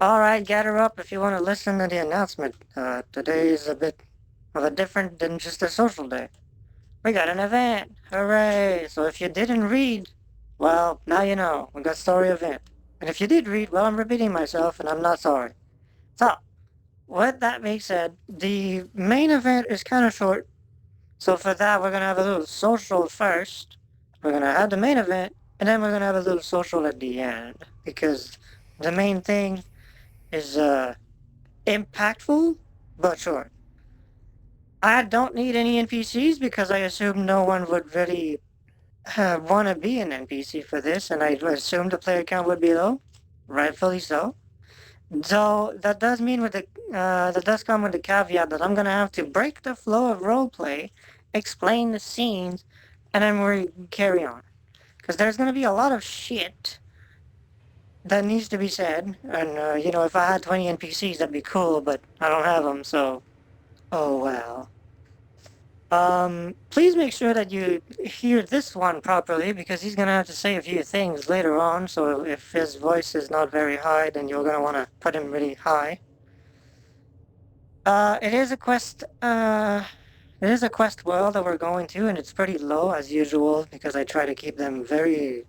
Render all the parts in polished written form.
Alright, gather up if you want to listen to the announcement. Today is a bit of a different than just a social day. We got an event! Hooray! So if you didn't read, well, now you know. We got story event. And if you did read, well, I'm repeating myself and I'm not sorry. So, with that being said, the main event is kind of short. So for that, we're gonna have a little social first. We're gonna have the main event, and then we're gonna have a little social at the end. Because the main thing is, impactful, but short. I don't need any NPCs because I assume no one would really want to be an NPC for this, and I assume the player count would be low, rightfully so. So that does mean that does come with the caveat that I'm gonna have to break the flow of roleplay, explain the scenes, and then we carry on. Because there's gonna be a lot of shit that needs to be said, and if I had 20 NPCs, that'd be cool, but I don't have them, so oh well. Please make sure that you hear this one properly because he's gonna have to say a few things later on, so if his voice is not very high, then you're gonna wanna put him really high. It is a quest world that we're going to, and it's pretty low as usual because I try to keep them very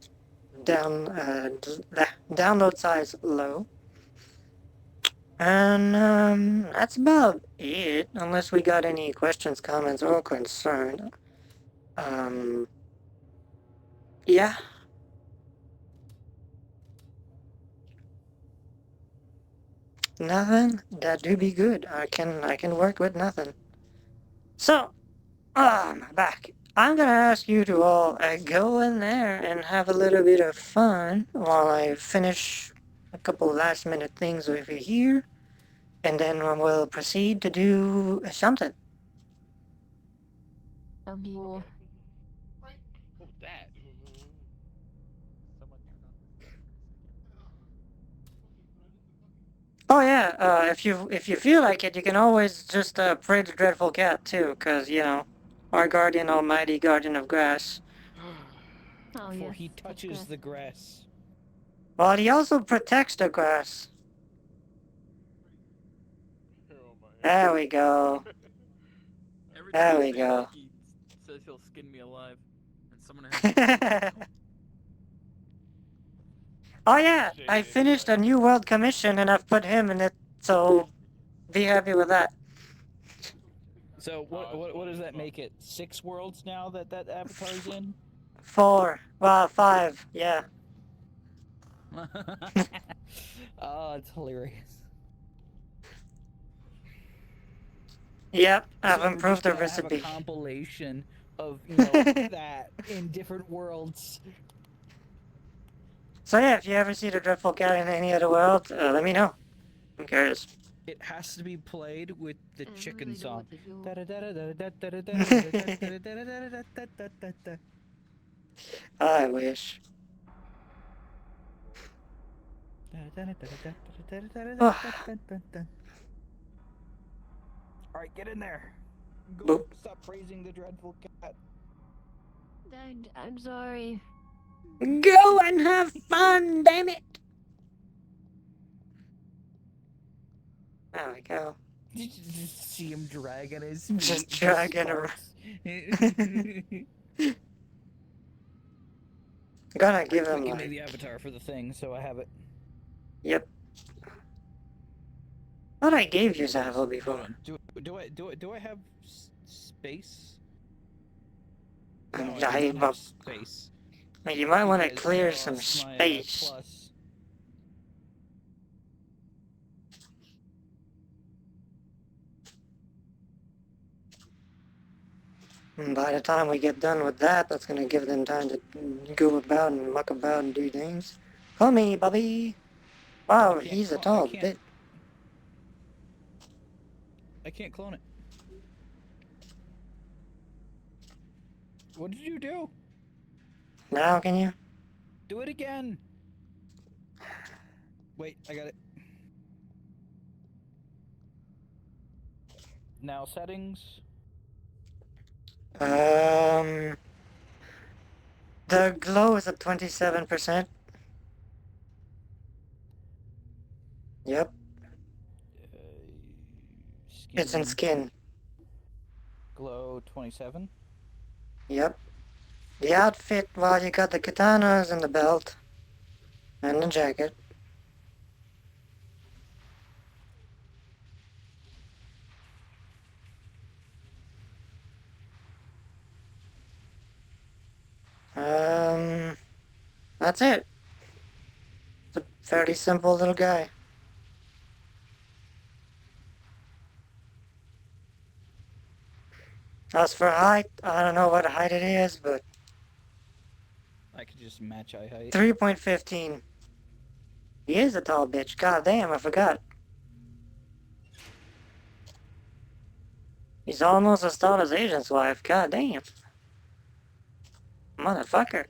download size low. And that's about it, unless we got any questions, comments, or concern. Yeah. Nothing? That do be good. I can work with nothing. So, my back. I'm gonna ask you to all go in there and have a little bit of fun while I finish a couple last minute things over here, and then we'll proceed to do something. What was that? Someone turned on Oh yeah, if you feel like it, you can always just pray to Dreadful Cat too, 'cause our guardian, almighty guardian of grass. Oh, Before yes, he the touches grass. the grass. Well, he also protects the grass. Oh my There we go. Every There time we I say go. that, he says he'll skin me alive. And someone has to Oh yeah, I Shade finished a anyway. new world commission and I've put him in it, so be happy with that. So what does that make it? 6 worlds now that avatar's in? 4. Well, 5, yeah. Oh, it's hilarious. Yep, I've Soon we're improved just the gonna have a recipe. compilation of that in different worlds. So yeah, if you ever see the Dreadful Cat in any other world, let me know. I'm curious. It has to be played with the chicken song. I wish. Alright, get in there. Go. Boop. Stop praising the dreadful cat. I'm sorry. Go and have fun, damn it! There we go. Just see him dragging his feet. Just dragging around. Gonna give him Give me like... the avatar for the thing, so I have it. Yep. Thought I gave you Zavel before. Do I have space? No, No, I don't have space. You might want to Because clear I some lost my, space. plus. And by the time we get done with that, that's gonna give them time to go about and muck about and do things. Call me, Bobby! Wow, he's a tall bit. I can't clone it. What did you do? Now can you? Do it again! Wait, I got it. Now settings. The glow is at 27%. Yep, Uh, it's in skin. Glow 27. Yep. The outfit, well, you got the katanas and the belt. And the jacket. That's it. It's a fairly simple little guy. As for height, I don't know what height it is, but I could just match eye height. 3.15. He is a tall bitch. God damn, I forgot. He's almost as tall as Asian's wife. God damn. Motherfucker.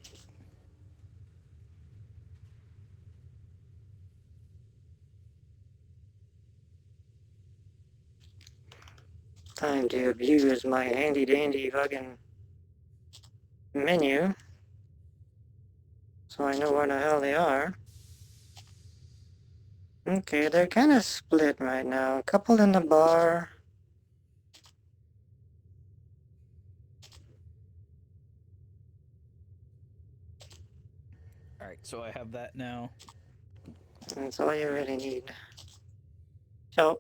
Time to abuse my handy dandy fucking menu. So I know where the hell they are. Okay, they're kind of split right now. A couple in the bar. Alright, so I have that now. That's all you really need. So,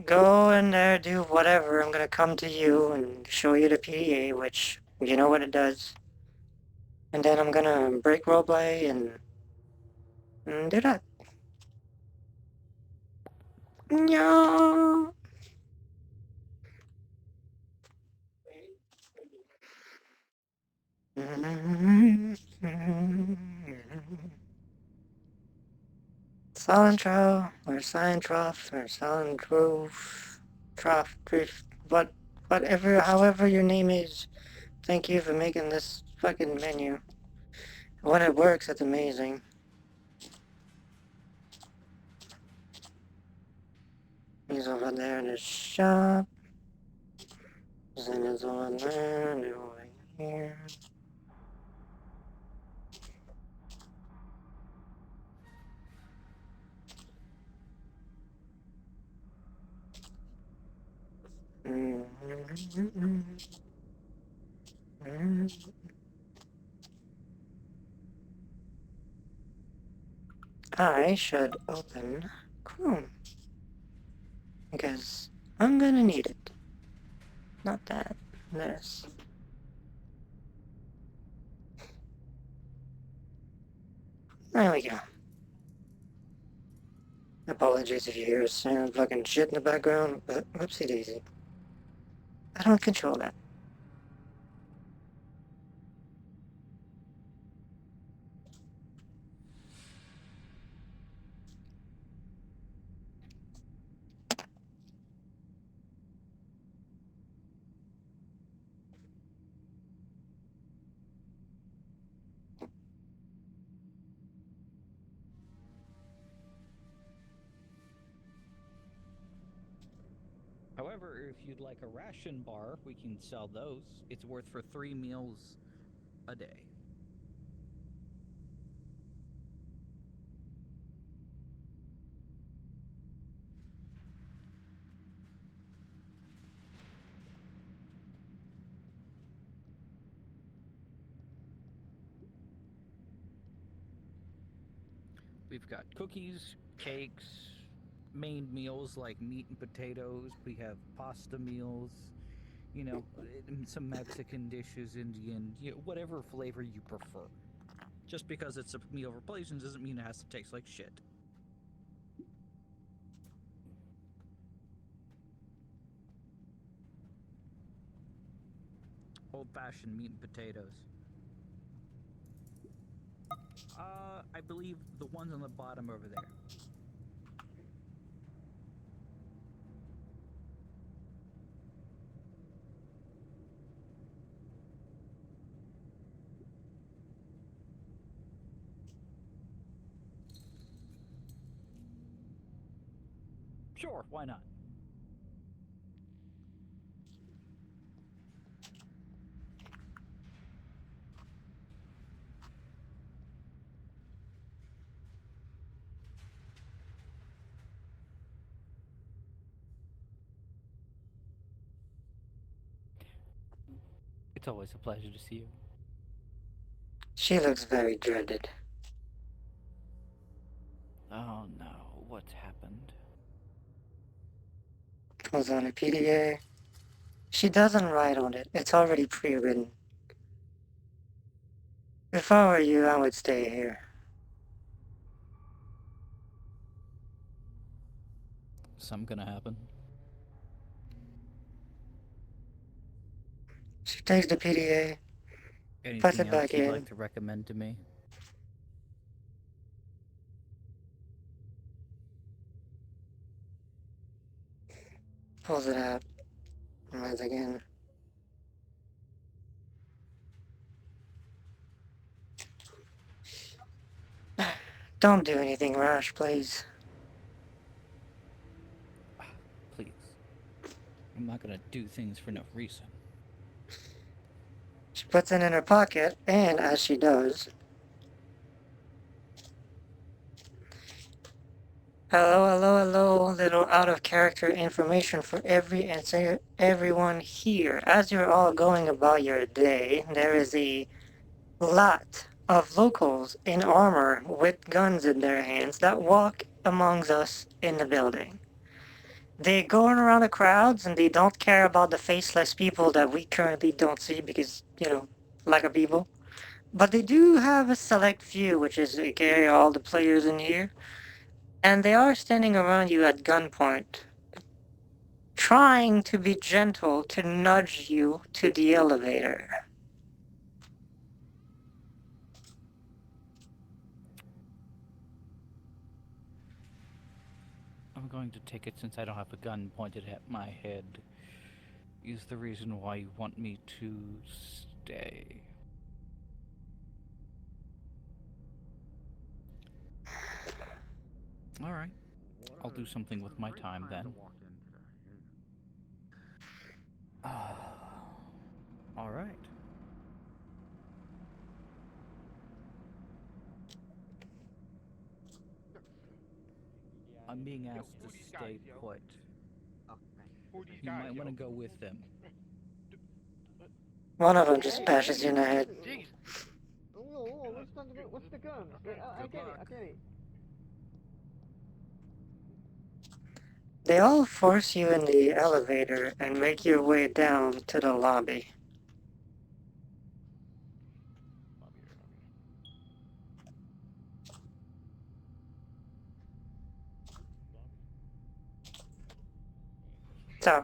go in there, do whatever. I'm gonna come to you and show you the PDA, which you know what it does. And then I'm gonna break roleplay and do that. No. Cilantro, or Cilantroph, or Cilantrove, Trough, Drift, whatever, however your name is. Thank you for making this fucking menu. When it works, it's amazing. He's over there in his shop. Zen is over there, and over here. I should open Chrome. Because I'm gonna need it. Not that. This. There we go. Apologies if you hear some fucking shit in the background, but whoopsie daisy. I don't control that. However, if you'd like a ration bar, we can sell those. It's worth for 3 meals a day. We've got cookies, cakes, main meals like meat and potatoes. We have pasta meals, you know, and some Mexican dishes, Indian, you know, whatever flavor you prefer. Just because it's a meal replacement doesn't mean it has to taste like shit. Old-fashioned meat and potatoes. I believe the ones on the bottom over there. Sure, why not? It's always a pleasure to see you. She looks very dreaded. Oh no, what's happened? Pulls on a PDA. She doesn't write on it. It's already pre-written. If I were you, I would stay here. Something gonna happen? She takes the PDA, puts Anything it else back you'd in. like to recommend to me? Pulls it out. Runs again. Don't do anything rash, please. Please. I'm not gonna do things for no reason. She puts it in her pocket, and as she does, hello, little out of character information for everyone here. As you're all going about your day, there is a lot of locals in armor with guns in their hands that walk amongst us in the building. They go around the crowds and they don't care about the faceless people that we currently don't see because, lack of people. But they do have a select few, which is aka all the players in here. And they are standing around you at gunpoint, trying to be gentle to nudge you to the elevator. I'm going to take it since I don't have a gun pointed at my head. Is the reason why you want me to stay? Alright. I'll do something with my time then. Alright. I'm being asked to stay put. You might want to go with them. One of them just bashes you in the head. What's the gun? I get it. They all force you in the elevator and make your way down to the lobby. So,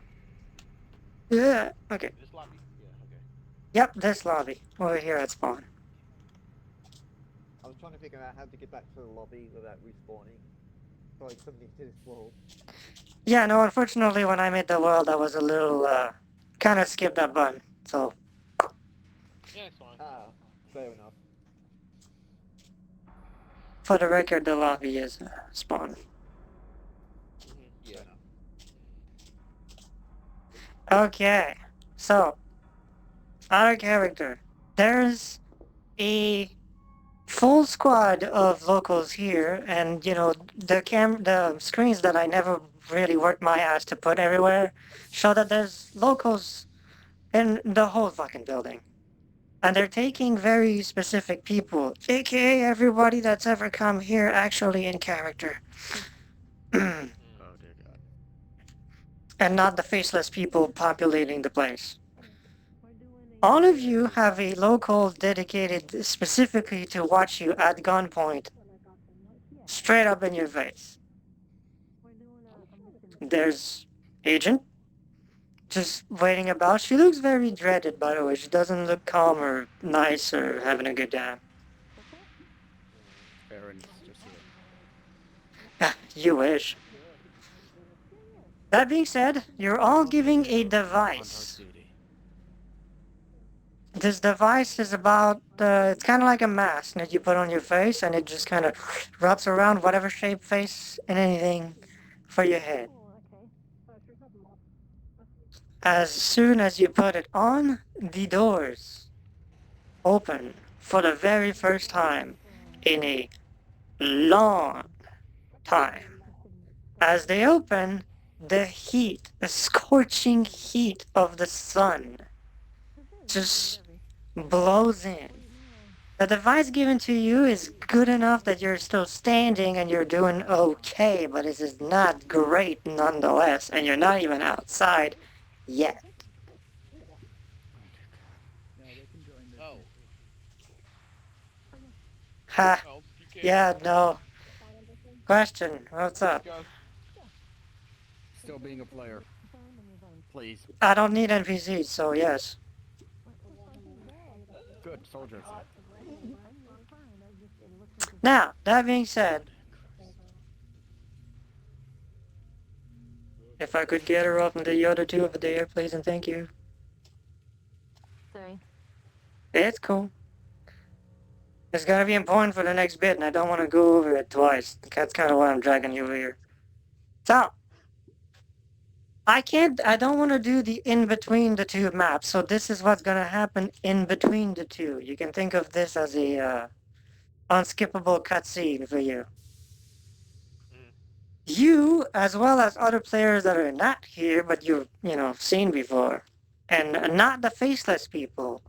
yeah, okay. This lobby? Yeah, okay. Yep, this lobby, over here at spawn. I was trying to figure out how to get back to the lobby without respawning. So I couldn't into this world. Yeah, no, unfortunately when I made the world I was a little, kinda skipped that button, so. Yeah, it's fine. Ah, fair enough. For the record, the lobby is spawn. Yeah. Okay, so, our character. There's a full squad of locals here, and the screens that I never really worked my ass to put everywhere show that there's locals in the whole fucking building. And they're taking very specific people, aka everybody that's ever come here actually in character. Oh dear God. And not the faceless people populating the place. All of you have a local dedicated specifically to watch you at gunpoint, straight up in your face. There's Agent, just waiting about. She looks very dreaded, by the way. She doesn't look calm or nice or having a good time. Baron's just here. Ah, you wish. That being said, you're all giving a device. On her duty. This device is about, it's kind of like a mask that you put on your face and it just kind of wraps around whatever shape, face, and anything for your head. As soon as you put it on, the doors open for the very first time in a long time. As they open, the heat, the scorching heat of the sun just blows in. The device given to you is good enough that you're still standing and you're doing okay, but it is not great nonetheless, and you're not even outside yet. No, they can join this. Oh, Ha, well, you can't. yeah, no. Question, what's up? Go, Still being a player. please. I don't need NPCs, so yes. Good, soldiers. Now, that being said, if I could get her up into the other two over there, please and thank you. Sorry. It's cool. It's gonna be important for the next bit, and I don't want to go over it twice. That's kind of why I'm dragging you over here. So, I don't want to do the in between the two maps, so this is what's gonna happen in between the two. You can think of this as a unskippable cutscene for you. You, as well as other players that are not here, but you've, seen before, and not the faceless people,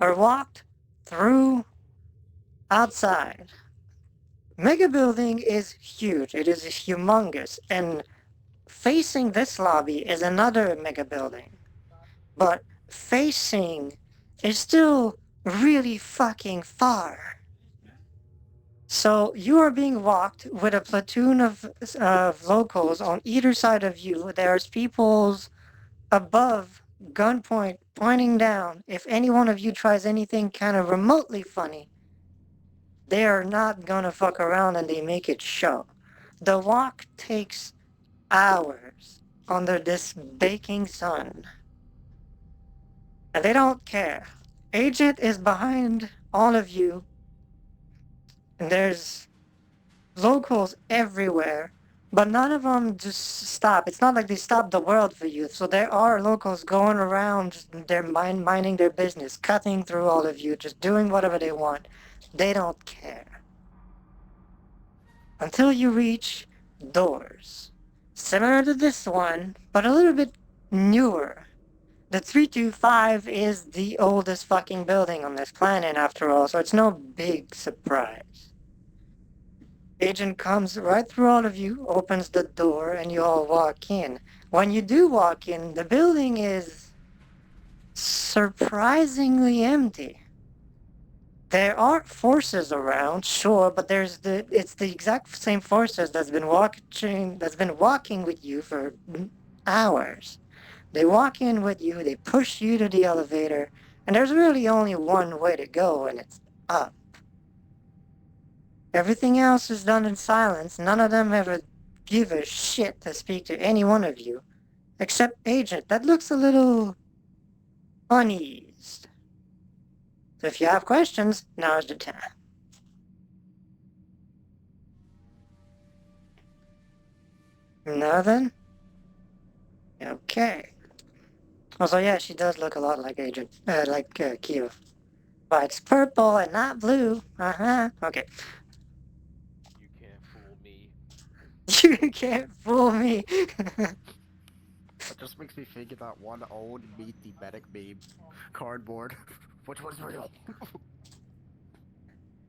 are walked through outside. Mega Building is huge. It is humongous, and facing this lobby is another Mega Building. But facing is still really fucking far. So you are being walked with a platoon of locals on either side of you. There's peoples above gunpoint pointing down. If any one of you tries anything kind of remotely funny, they are not gonna fuck around and they make it show. The walk takes hours under this baking sun. And they don't care. Agent is behind all of you. And there's locals everywhere, but none of them just stop. It's not like they stop the world for you. So there are locals going around, just they're minding their business, cutting through all of you, just doing whatever they want. They don't care. Until you reach doors. Similar to this one, but a little bit newer. The 325 is the oldest fucking building on this planet after all, so it's no big surprise. Agent comes right through all of you, opens the door, and you all walk in. When you do walk in, the building is surprisingly empty. There are forces around, sure, but it's the exact same forces that's been walking with you for hours. They walk in with you, they push you to the elevator, and there's really only one way to go, and it's up. Everything else is done in silence. None of them ever give a shit to speak to any one of you. Except Agent, that looks a little uneased. So if you have questions, now's the time. Nothing? Okay. Also, yeah, she does look a lot like Kiev. But it's purple and not blue. Uh-huh. Okay. You can't fool me. You can't fool me. It just makes me think of that one old Meet the Medic meme. Cardboard. Which was real?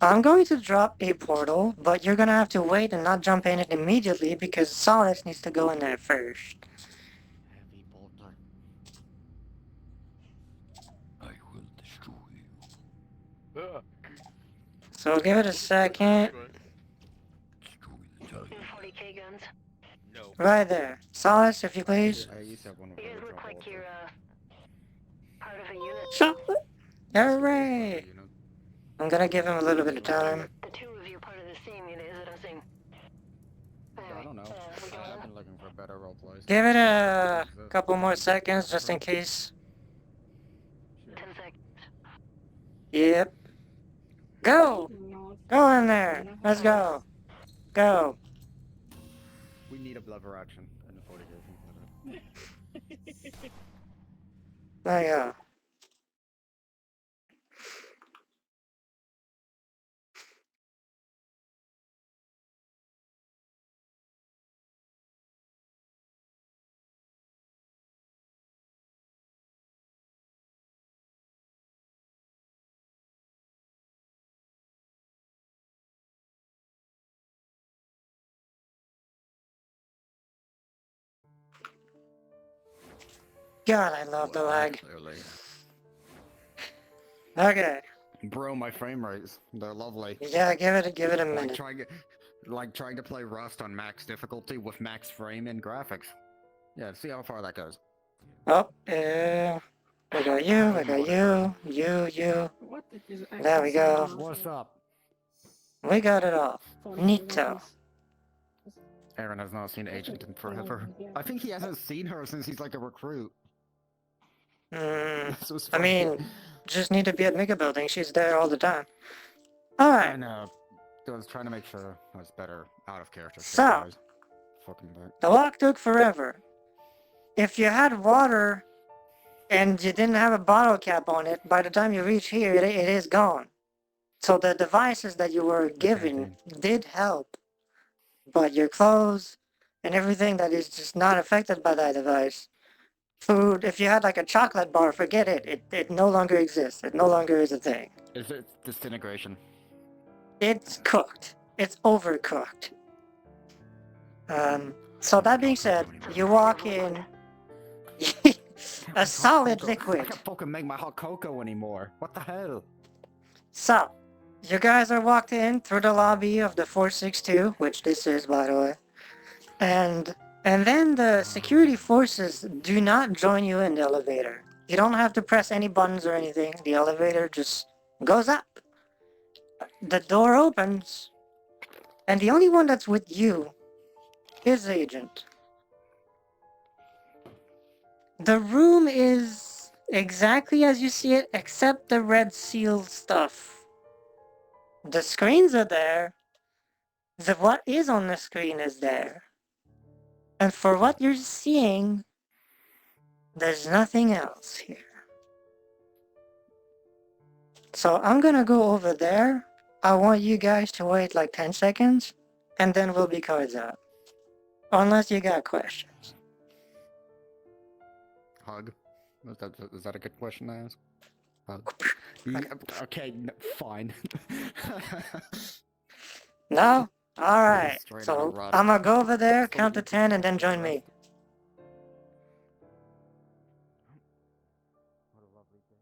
I'm going to drop a portal, but you're gonna have to wait and not jump in it immediately because Solace needs to go in there first. Heavy bolter. I will destroy you. Ah, So give it a second. Destroy the target. 40k guns. no. Right there. Solace, if you please. I used to have one of You guys those look like bolters. you're part of a unit. Chocolate. Hooray! You know, I'm gonna give him a little bit of time. The two of you are part of the same unit. Is it a thing? I don't know. We going I've up? been looking for better roleplays. Give it a couple more seconds just in case. 10 seconds. Yep. Go! Go in there! Let's go! Go! We need a lever action in the 40k. There you go. God, I love the lag. Clearly. Okay. Bro, my frame rates, they're lovely. Yeah, give it a Like minute. trying to play Rust on max difficulty with max frame and graphics. Yeah, see how far that goes. Oh, we got you, we got you. What is There we go. What's up? We got it all. Neato. Aaron has not seen Agent in forever. I think he hasn't seen her since he's like a recruit. This was I funny. mean, just need to be at Mega Building. She's there all the time. I Alright, know. I was trying to make sure I was better out of character. So. Fucking dirt. the walk took forever. If you had water and you didn't have a bottle cap on it, by the time you reach here, it is gone. So the devices that you were given did help. But your clothes and everything that is just not affected by that device. Food, if you had like a chocolate bar, forget it. It no longer exists. It no longer is a thing. Is it disintegration? It's cooked. It's overcooked. So that being said, you walk in, a solid I liquid. can't fucking make my hot cocoa anymore. What the hell? So, you guys are walked in through the lobby of the 462, which this is, by the way. And then the security forces do not join you in the elevator. You don't have to press any buttons or anything. The elevator just goes up. The door opens, and the only one that's with you is Agent. The room is exactly as you see it, except the red seal stuff. The screens are there. What is on the screen is there. And for what you're seeing, there's nothing else here. So I'm gonna go over there. I want you guys to wait like 10 seconds, and then we'll be cards out. Unless you got questions. Hug? Is that a good question to ask? Hug. Yeah, okay, fine. No? Alright. Straight So out run. I'm gonna go over there, count to 10, and then join me. What a lovely day.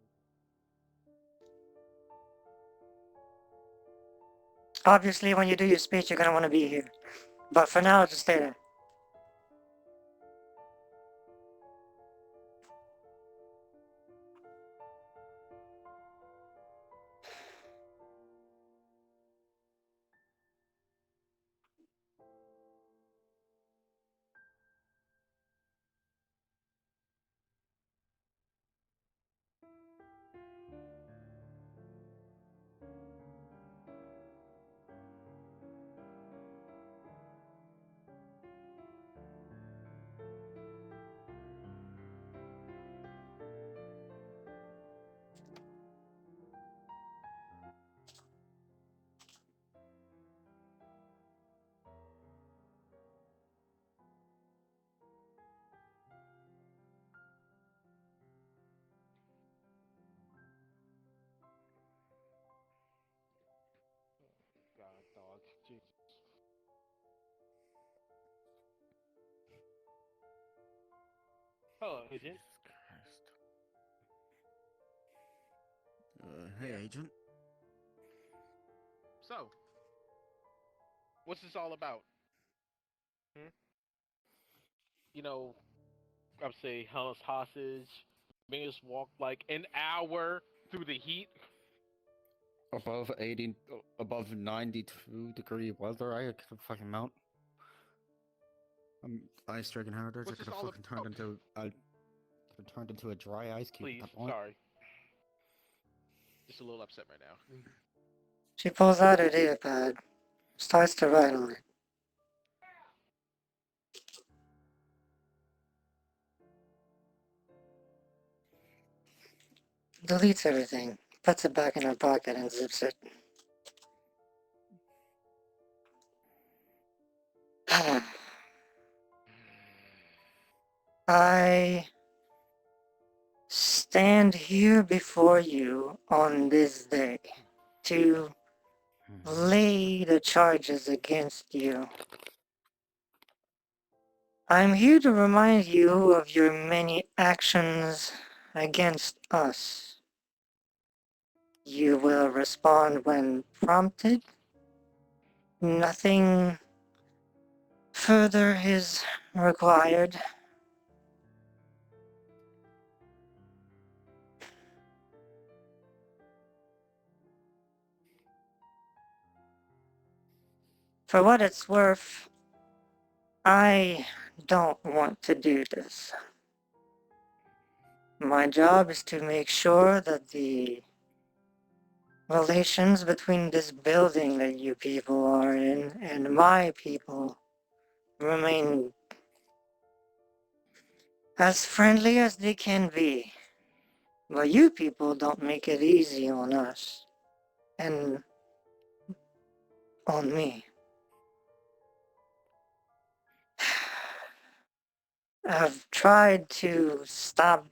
Obviously, when you do your speech, you're gonna want to be here. But for now, just stay there. God, dog. Jesus. Hello, Agent. Christ. Hey, Agent. So, what's this all about? You know, I'm say held us hostage, made us walk like an hour through the heat. Above 80, above 92 degree weather, I could fucking melt. I'm ice-stricken heritage. I What's could this have all fucking turned into a dry ice cube Please, at that point. sorry. Just a little upset right now. She pulls out her data pad, starts to write on it. Deletes everything, puts it back in her pocket and zips it. I stand here before you on this day to lay the charges against you. I'm here to remind you of your many actions against us. You will respond when prompted. Nothing further is required. For what it's worth, I don't want to do this. My job is to make sure that the relations between this building that you people are in and my people remain as friendly as they can be. But you people don't make it easy on us. And on me. I've tried to stop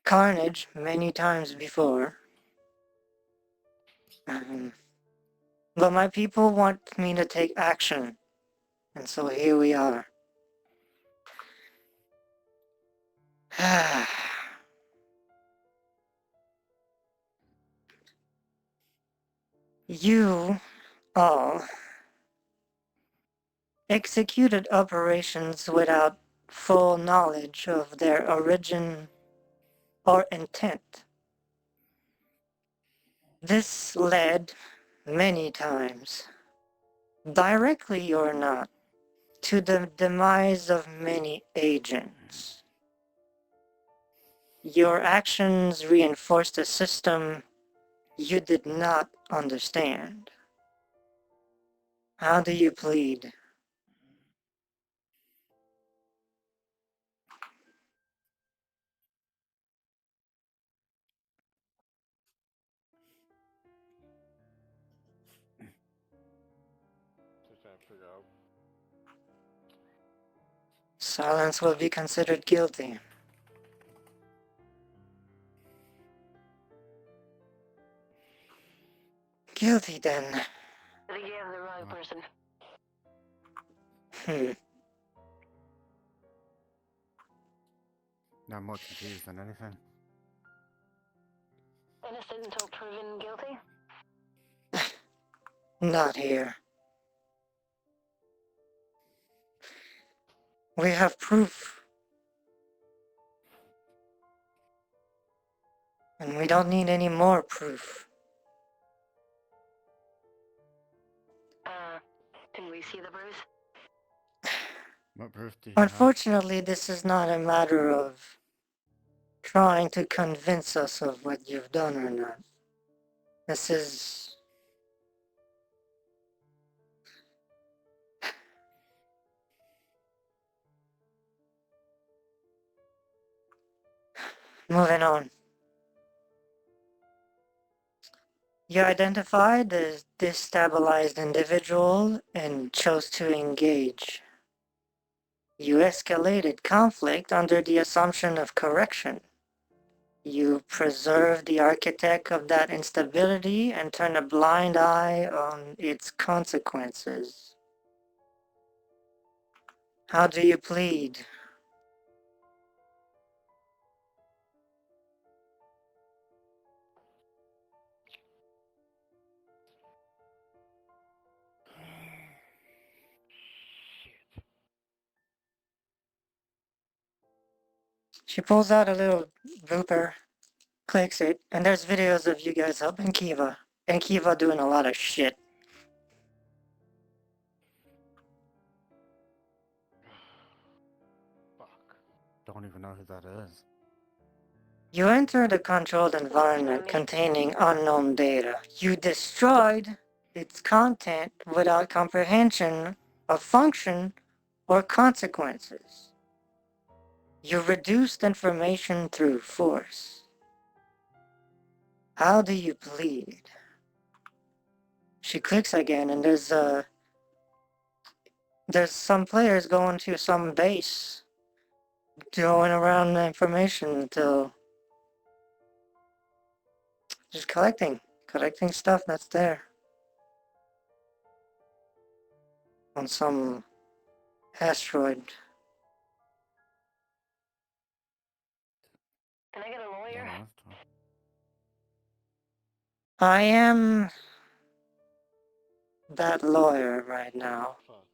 carnage many times before. But my people want me to take action. And so here we are. You all executed operations without full knowledge of their origin or intent. This led, many times, directly or not, to the demise of many agents. Your actions reinforced a system you did not understand. How do you plead? Just trying to figure out. Silence will be considered guilty. Guilty then. I think you have the wrong person. No, I'm more confused than anything. Innocent until proven guilty? Not here. We have proof. And we don't need any more proof. Can we see the bruise? What proof do you have? Unfortunately, this is not a matter of trying to convince us of what you've done or not. This is... Moving on. You identified the destabilized individual and chose to engage. You escalated conflict under the assumption of correction. You preserved the architect of that instability and turned a blind eye on its consequences. How do you plead? Shit. She pulls out a little blooper, clicks it, and there's videos of you guys helping Kiva. And Kiva doing a lot of shit. Fuck. Don't even know who that is. You entered a controlled environment containing unknown data. You destroyed its content without comprehension of function or consequences. You reduced information through force. How do you plead? She clicks again and there's some players going to some base, throwing around the information until just collecting stuff that's there on some asteroid. Can I get a lawyer? Yeah, that's true. I am that lawyer right now. Fuck.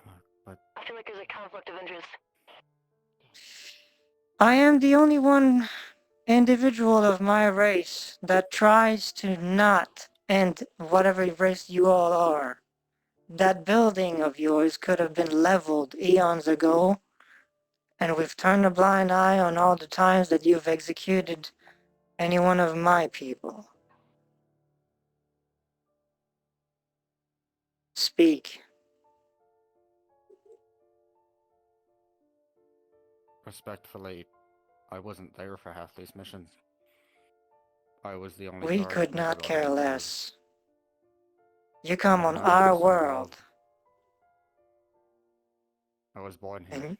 Fuck, but I feel like there's a conflict of interest. I am the only one individual of my race that tries to not end whatever race you all are. That building of yours could have been leveled eons ago, and we've turned a blind eye on all the times that you've executed any one of my people. Speak. respectfully, I wasn't there for half these missions. I was the only We guard could that never not got care out, so less. You come on I'm our 100% world, involved. I was born here. and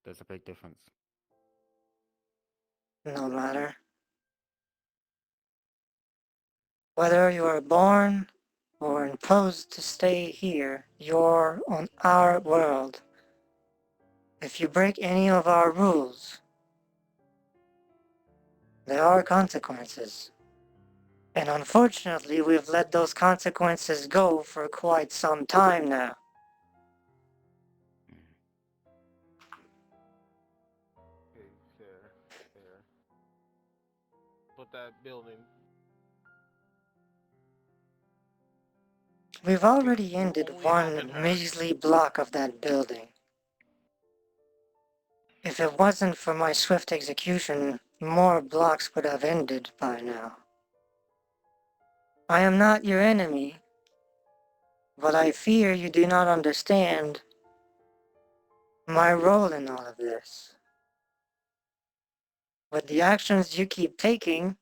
There's a big difference. no matter. Whether you are born or imposed to stay here, you're on our world. If you break any of our rules, there are consequences. And unfortunately, we've let those consequences go for quite some time now. Okay, fair, fair. But that building. We've already We're ended only one helping her. measly block of that building. If it wasn't for my swift execution, more blocks would have ended by now. I am not your enemy, but I fear you do not understand my role in all of this. With the actions you keep taking,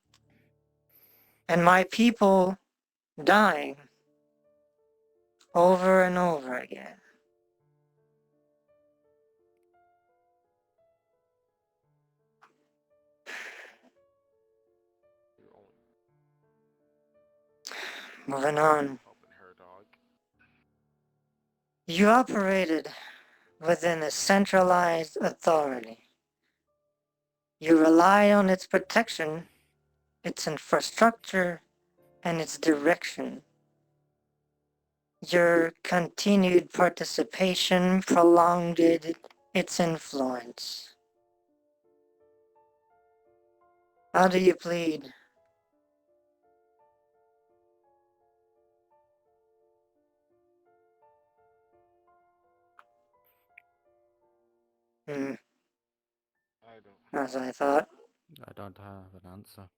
and my people dying over and over again. We're only Moving on. helping her, dog. You operated within a centralized authority. You rely on its protection, its infrastructure, and its direction. Your continued participation prolonged its influence. How do you plead? I don't. As I thought. I don't have an answer.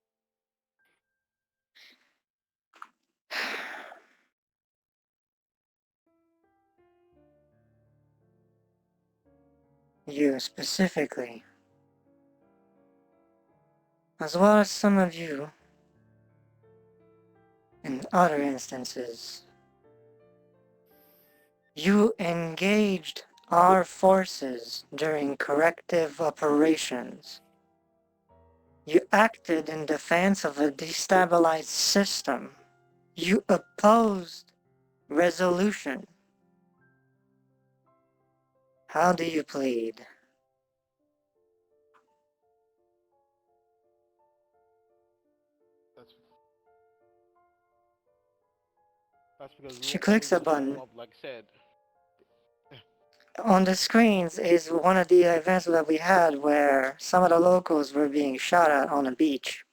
You specifically, as well as some of you, in other instances, you engaged our forces during corrective operations. You acted in defense of a destabilized system. You opposed resolution. How do you plead? That's because She we'll only clicks a just show button. up, like said. On the screens is one of the events that we had where some of the locals were being shot at on a beach.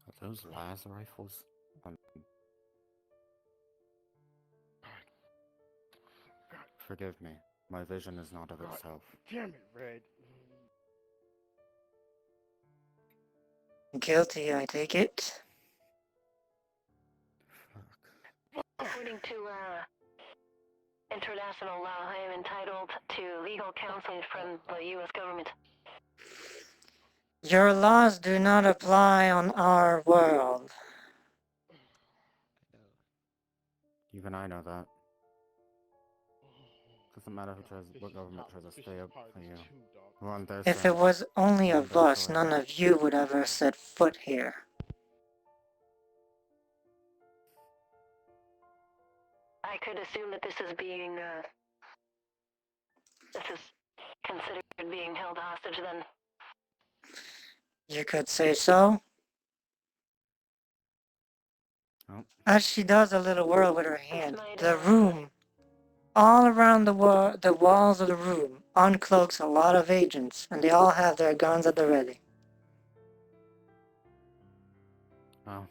Are those laser rifles? Forgive me. My vision is not of God. itself. Damn it, Red. Guilty, I take it. Fuck. According to international law, I am entitled to legal counseling from the U.S. government. Your laws do not apply on our world. Even I know that. Doesn't matter who tries, what government tries to stay up for you. We're on their If side. it was only We're on of their us, side. none of you would ever set foot here. I could assume that this is considered being held hostage then. You could say so. Oh. As she does a little whirl with her hand, might, the room, all around the walls of the room, uncloaks a lot of agents, and they all have their guns at the ready. Oh.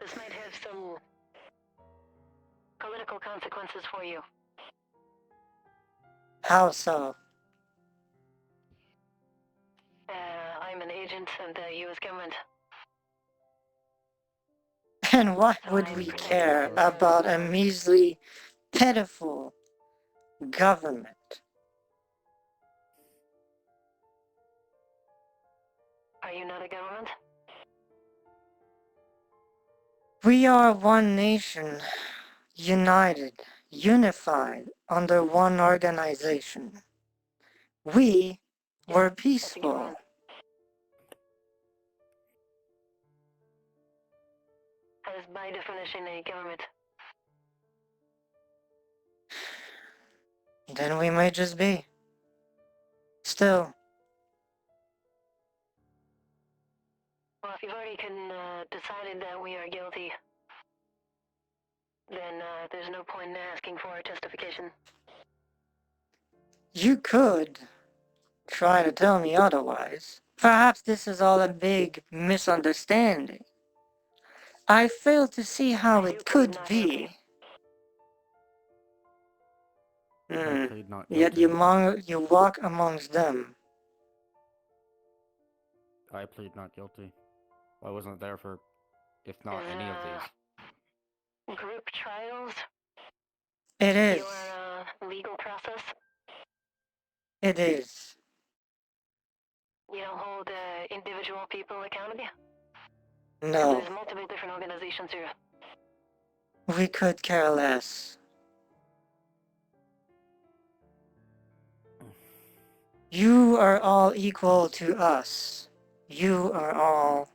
This might have some political consequences for you. How so? I'm an agent of the U.S. government. And what So would I'm we protecting care the about a measly, pitiful government? Are you not a government? We are one nation, united, unified, under one organization. We were That's a peaceful. government. That is by definition a government. Then we may just be. Still, Well, if you've already decided that we are guilty, then there's no point in asking for a justification. you could try to tell me otherwise. Perhaps this is all a big misunderstanding. I fail to see how I do it plead could not be. guilty. I plead not Yet guilty. you walk amongst them. I plead not guilty. I wasn't there for, if not any of these. Group trials? It is. Your legal process? It is. You don't hold individual people accountable? No, There's multiple different organizations here. we could care less. You are all equal to us. You are all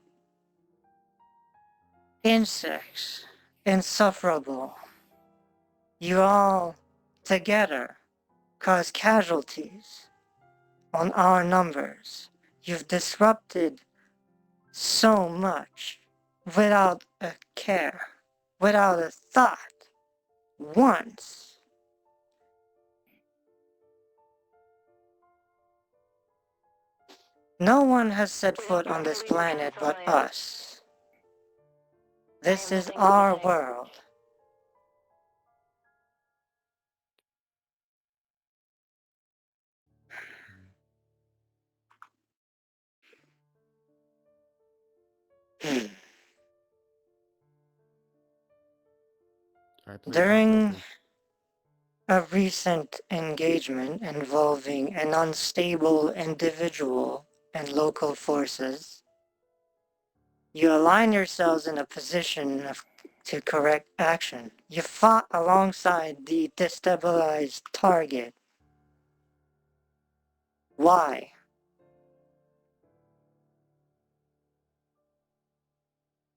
insects, insufferable. You all together cause casualties on our numbers. You've disrupted so much without a care, without a thought, once. No one has set foot on this planet but us. This is our world. I plead not During guilty. a recent engagement involving an unstable individual and local forces, you align yourselves in a position to correct action. You fought alongside the destabilized target. Why?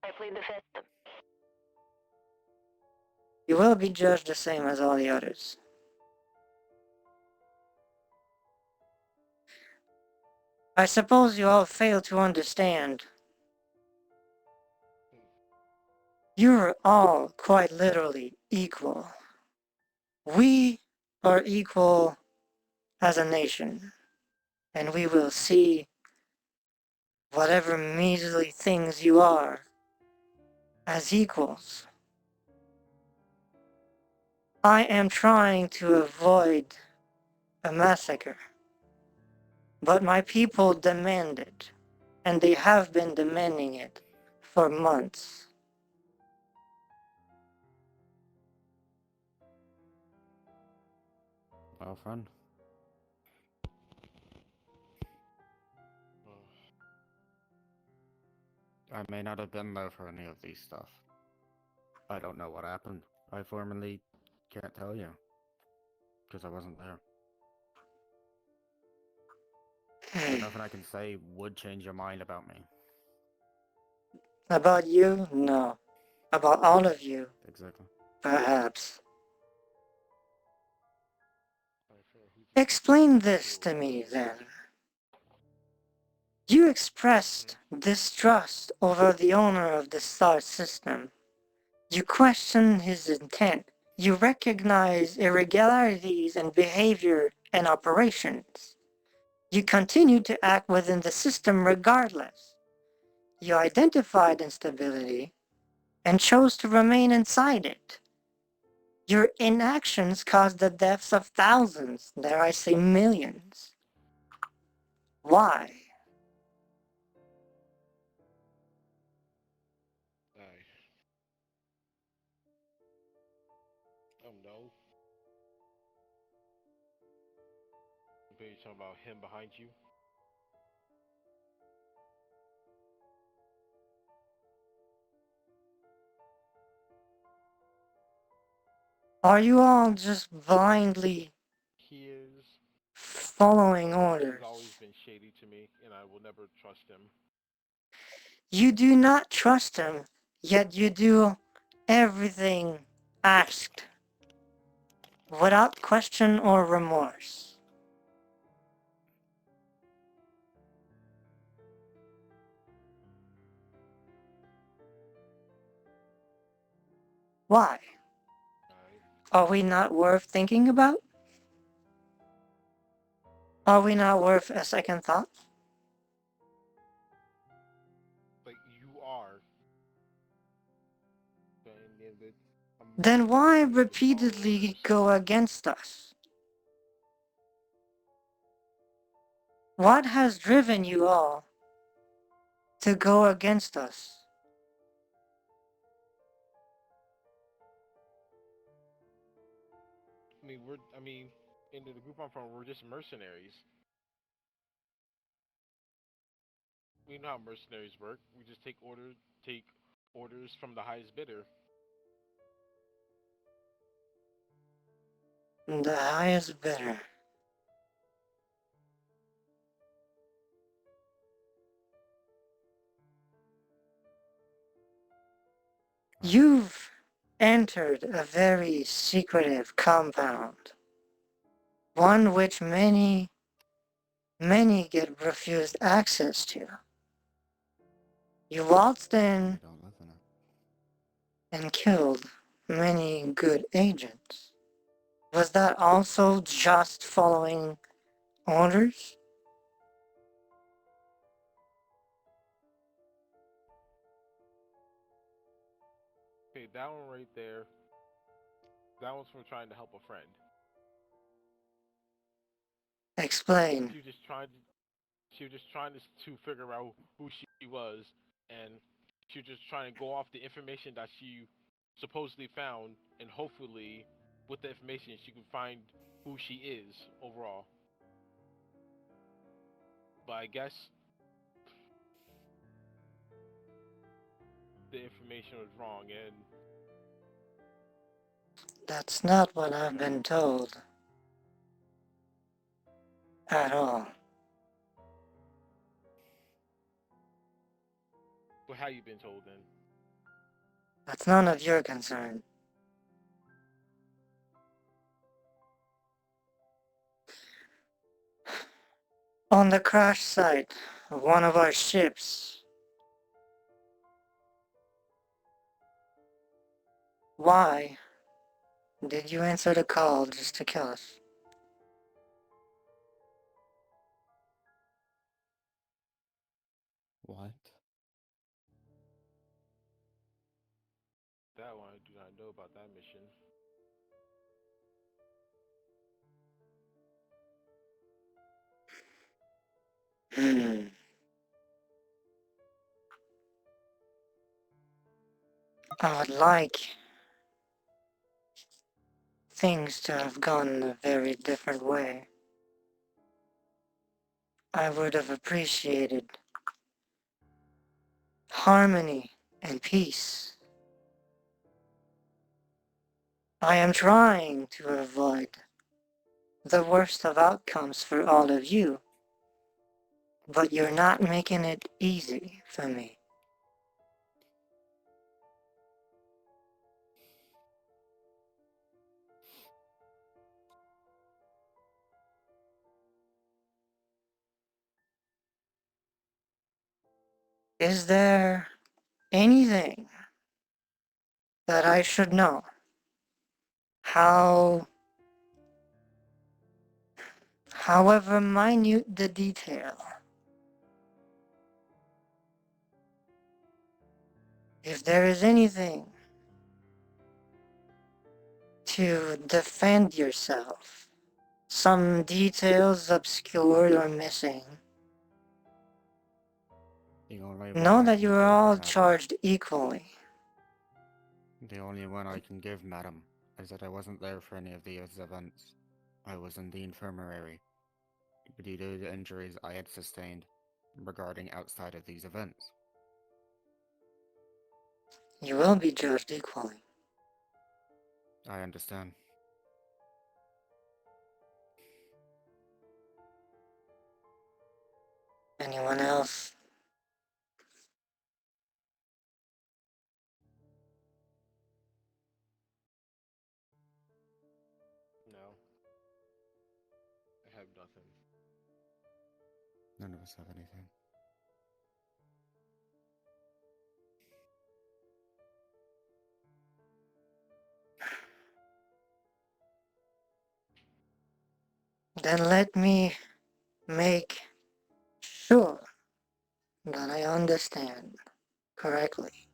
I plead the fifth. You will be judged the same as all the others. I suppose you all fail to understand. You're all quite literally equal. We are equal as a nation, and we will see whatever measly things you are as equals. I am trying to avoid a massacre, but my people demand it, and they have been demanding it for months. Well, friend. I may not have been there for any of these stuff. I don't know what happened. I formally can't tell you. Because I wasn't there. But nothing I can say would change your mind about me. About you? No. About all of you? Exactly. Perhaps. Alright, fair. Who's the- Explain this to me, then. You expressed distrust over the owner of the star system. You question his intent. You recognize irregularities in behavior and operations. You continue to act within the system regardless. You identified instability and chose to remain inside it. Your inactions caused the deaths of thousands, dare I say millions. Why? Alright. No. Maybe talking about him behind you. Are you all just blindly He is. following He's orders? always been shady to me, and I will never trust him. You do not trust him, yet you do everything asked without question or remorse. Why? Alright. Are we not worth thinking about? Are we not worth a second thought? But you are. Then why Follow repeatedly orders. go against us? What has driven you all to go against us? I mean, in the group I'm from, we're just mercenaries. We know how mercenaries work. We just take orders from the highest bidder. The highest bidder. You've entered a very secretive compound, one which many get refused access to. You waltzed We in don't live in it. and killed many good agents. Was that also just following orders? Okay, that one right there. That one's from trying to help a friend. Explain. She was just trying to figure out who she was, and she was just trying to go off the information that she supposedly found, and hopefully, with the information, she could find who she is overall. But I guess the information was wrong, and That's not what I've been told. At all. what have you been told then? That's none of your concern. On the crash site of one of our ships, why did you answer the call just to kill us? What? That one I do not know about that mission. I would like things to have gone a very different way. I would have appreciated harmony and peace. I am trying to avoid the worst of outcomes for all of you, but you're not making it easy for me. Is there anything that I should know? However minute the detail, if there is anything to defend yourself, some details obscured or missing, The only one know I that can you are give, all madam, charged equally. the only one I can give, madam, is that I wasn't there for any of these events. I was in the infirmary due to the injuries I had sustained regarding outside of these events. You will be judged equally. I understand. Anyone else? No. I have nothing. None of us have anything. Then let me make sure that I understand correctly.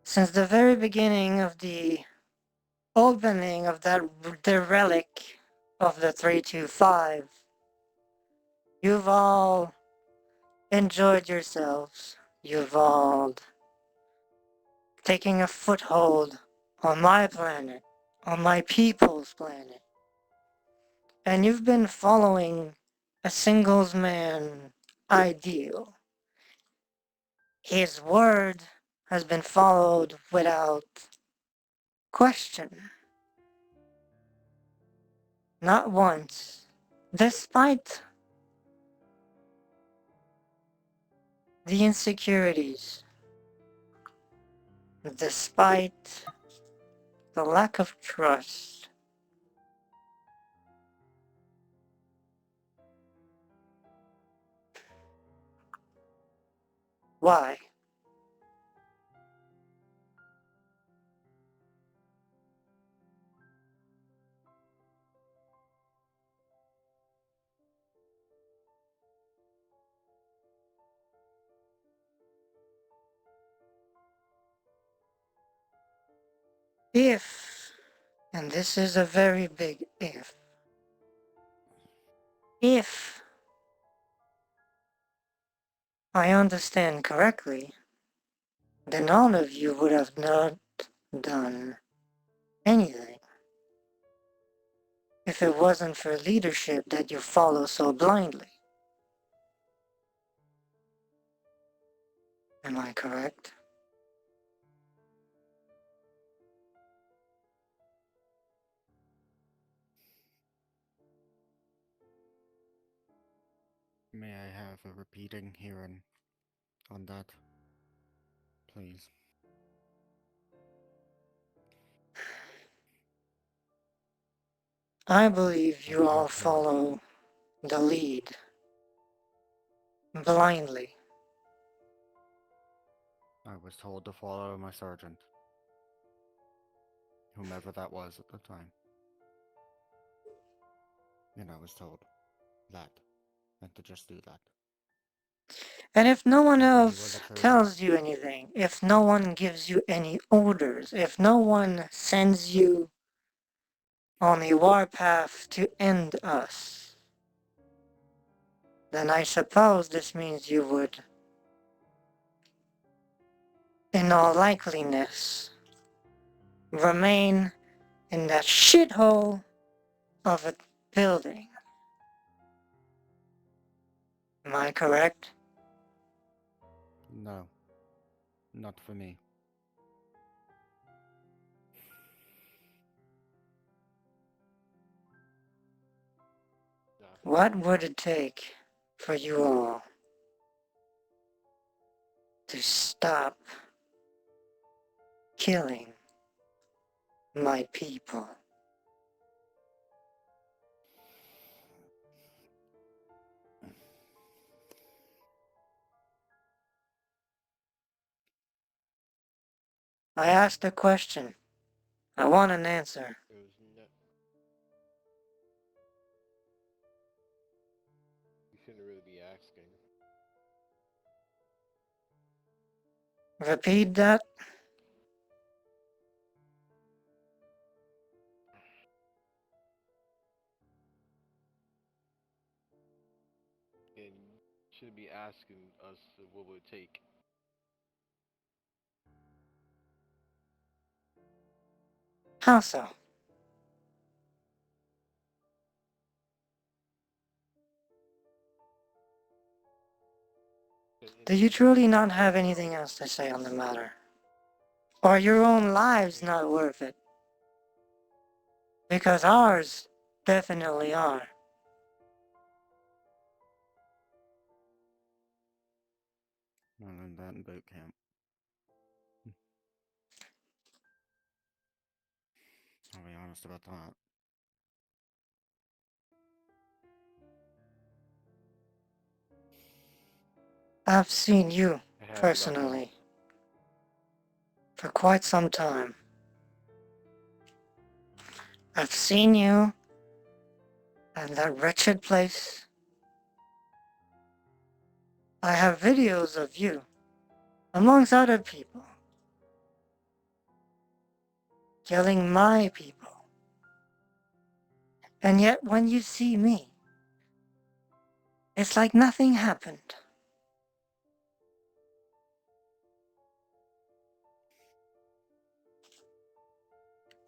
Since the very beginning of the opening of the relic of the 325, you've all enjoyed yourselves. You've all taken a foothold on my planet, on my people's planet. And you've been following a singles man ideal. His word has been followed without question. Not once. Despite the insecurities, despite the lack of trust, why? If, and this is a very big if I understand correctly, then all of you would have not done anything if it wasn't for leadership that you follow so blindly. Am I correct? May I have a repeating hearing on that, please? I believe I you would all like to. follow the lead blindly. I was told to follow my sergeant, whomever that was at the time. And I was told that, and to just do that. And if no one If you were else the chosen, tells you anything, if no one gives you any orders, if no one sends you on a warpath to end us, then I suppose this means you would, in all likeliness, remain in that shithole of a building. Am I correct? no, not for me. No. What would it take for you all to stop killing my people? I asked a question. I want an answer. There's no... You shouldn't really be asking. Repeat that? And you shouldn't be asking us what would it take. How so? Do you truly not have anything else to say on the matter? Or your own lives not worth it? Because ours definitely are. I learned that in boot camp. I'll be honest about that. I've seen you, I have personally, for quite some time. I've seen you at that wretched place. I have videos of you, amongst other people, killing my people. And yet when you see me, it's like nothing happened.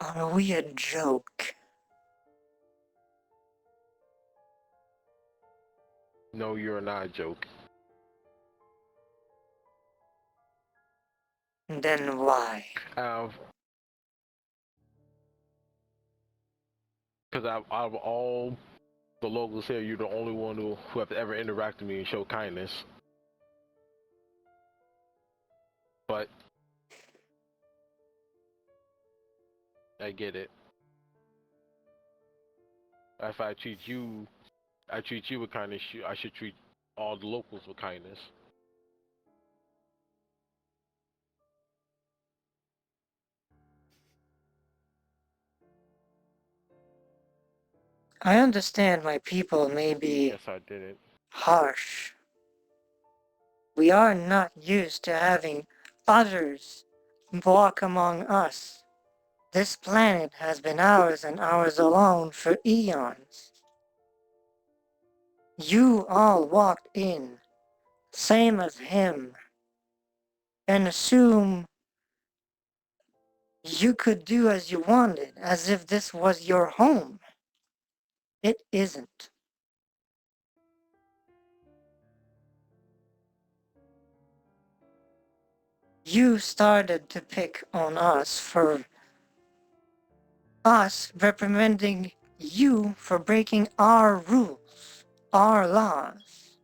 Are we a joke? No, you're not a joke. Then why? Because out of all the locals here, you're the only one who have ever interacted with me and showed kindness. But I get it. If I treat you with kindness, I should treat all the locals with kindness. I understand my people may be Yes, I did it. harsh. We are not used to having others walk among us. This planet has been ours and ours alone for eons. You all walked in, same as him, and assume you could do as you wanted, as if this was your home. It isn't. You started to pick on us for us reprimanding you for breaking our rules, our laws.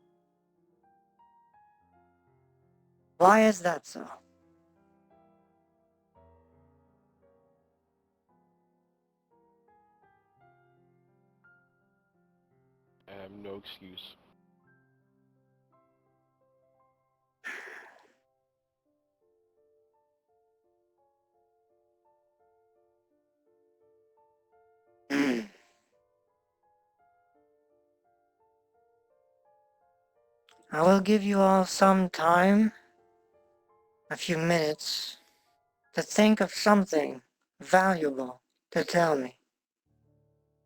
Why is that so? I have no excuse. I will give you all some time, a few minutes, to think of something valuable to tell me.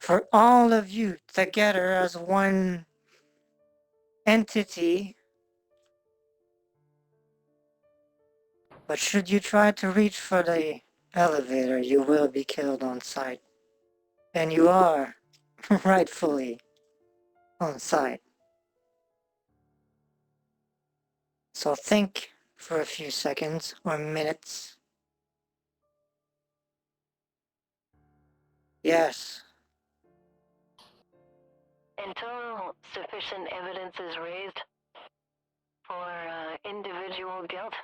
For all of you together as one entity, but should you try to reach for the elevator, you will be killed on sight. And you are rightfully on sight. So think for a few seconds or minutes. Yes, Until sufficient evidence is raised for individual guilt,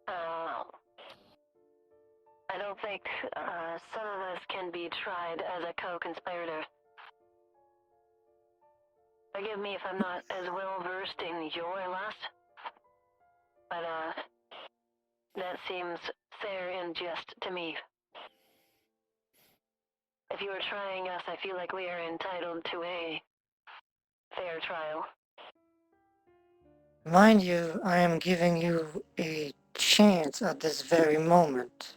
I don't think some of us can be tried as a co-conspirator. Forgive me if I'm not as well versed in your lust, but That seems fair and just to me. If you are trying us, I feel like we are entitled to a fair trial. Mind you, I am giving you a chance at this very moment.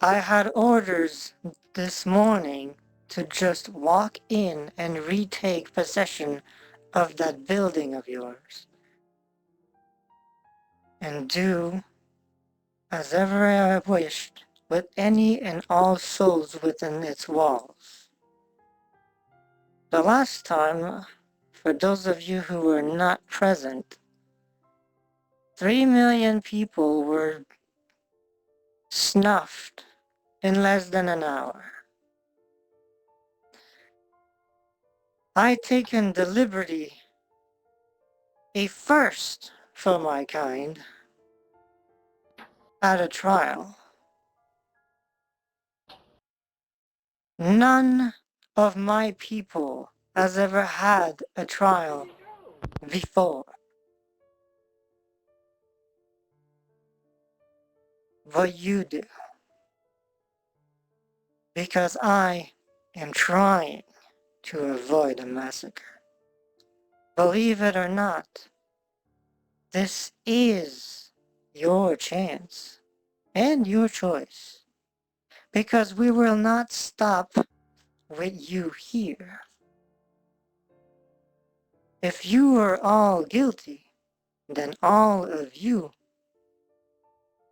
I had orders this morning to just walk in and retake possession of that building of yours. And do as ever I wished with any and all souls within its walls. The last time, for those of you who were not present, 3 million people were snuffed in less than an hour. I taken the liberty, a first for my kind, at a trial. None of my people has ever had a trial before. But you do. Because I am trying to avoid a massacre. Believe it or not, this is your chance and your choice. Because we will not stop with you here. If you are all guilty, then all of you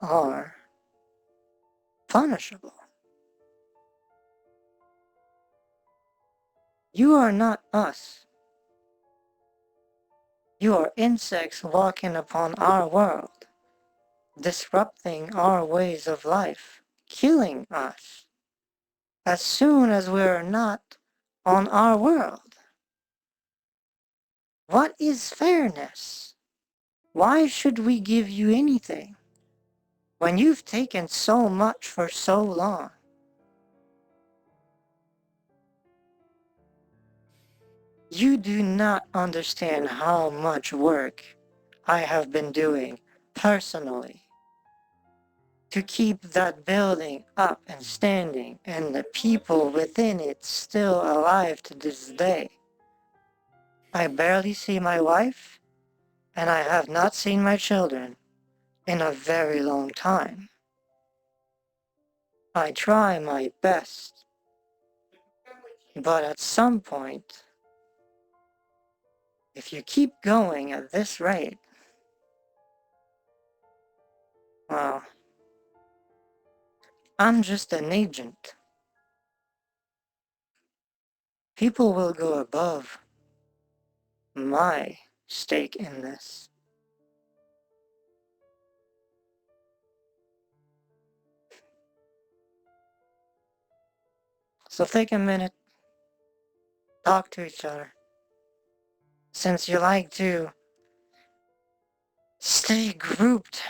are punishable. You are not us. You are insects walking upon our world, disrupting our ways of life, killing us as soon as we are not on our world. What is fairness? Why should we give you anything when you've taken so much for so long? You do not understand how much work I have been doing personally to keep that building up and standing and the people within it still alive to this day. I barely see my wife, and I have not seen my children in a very long time. I try my best, but at some point, if you keep going at this rate, well, I'm just an agent. People will go above my stake in this. So take a minute, talk to each other. Since you like to stay grouped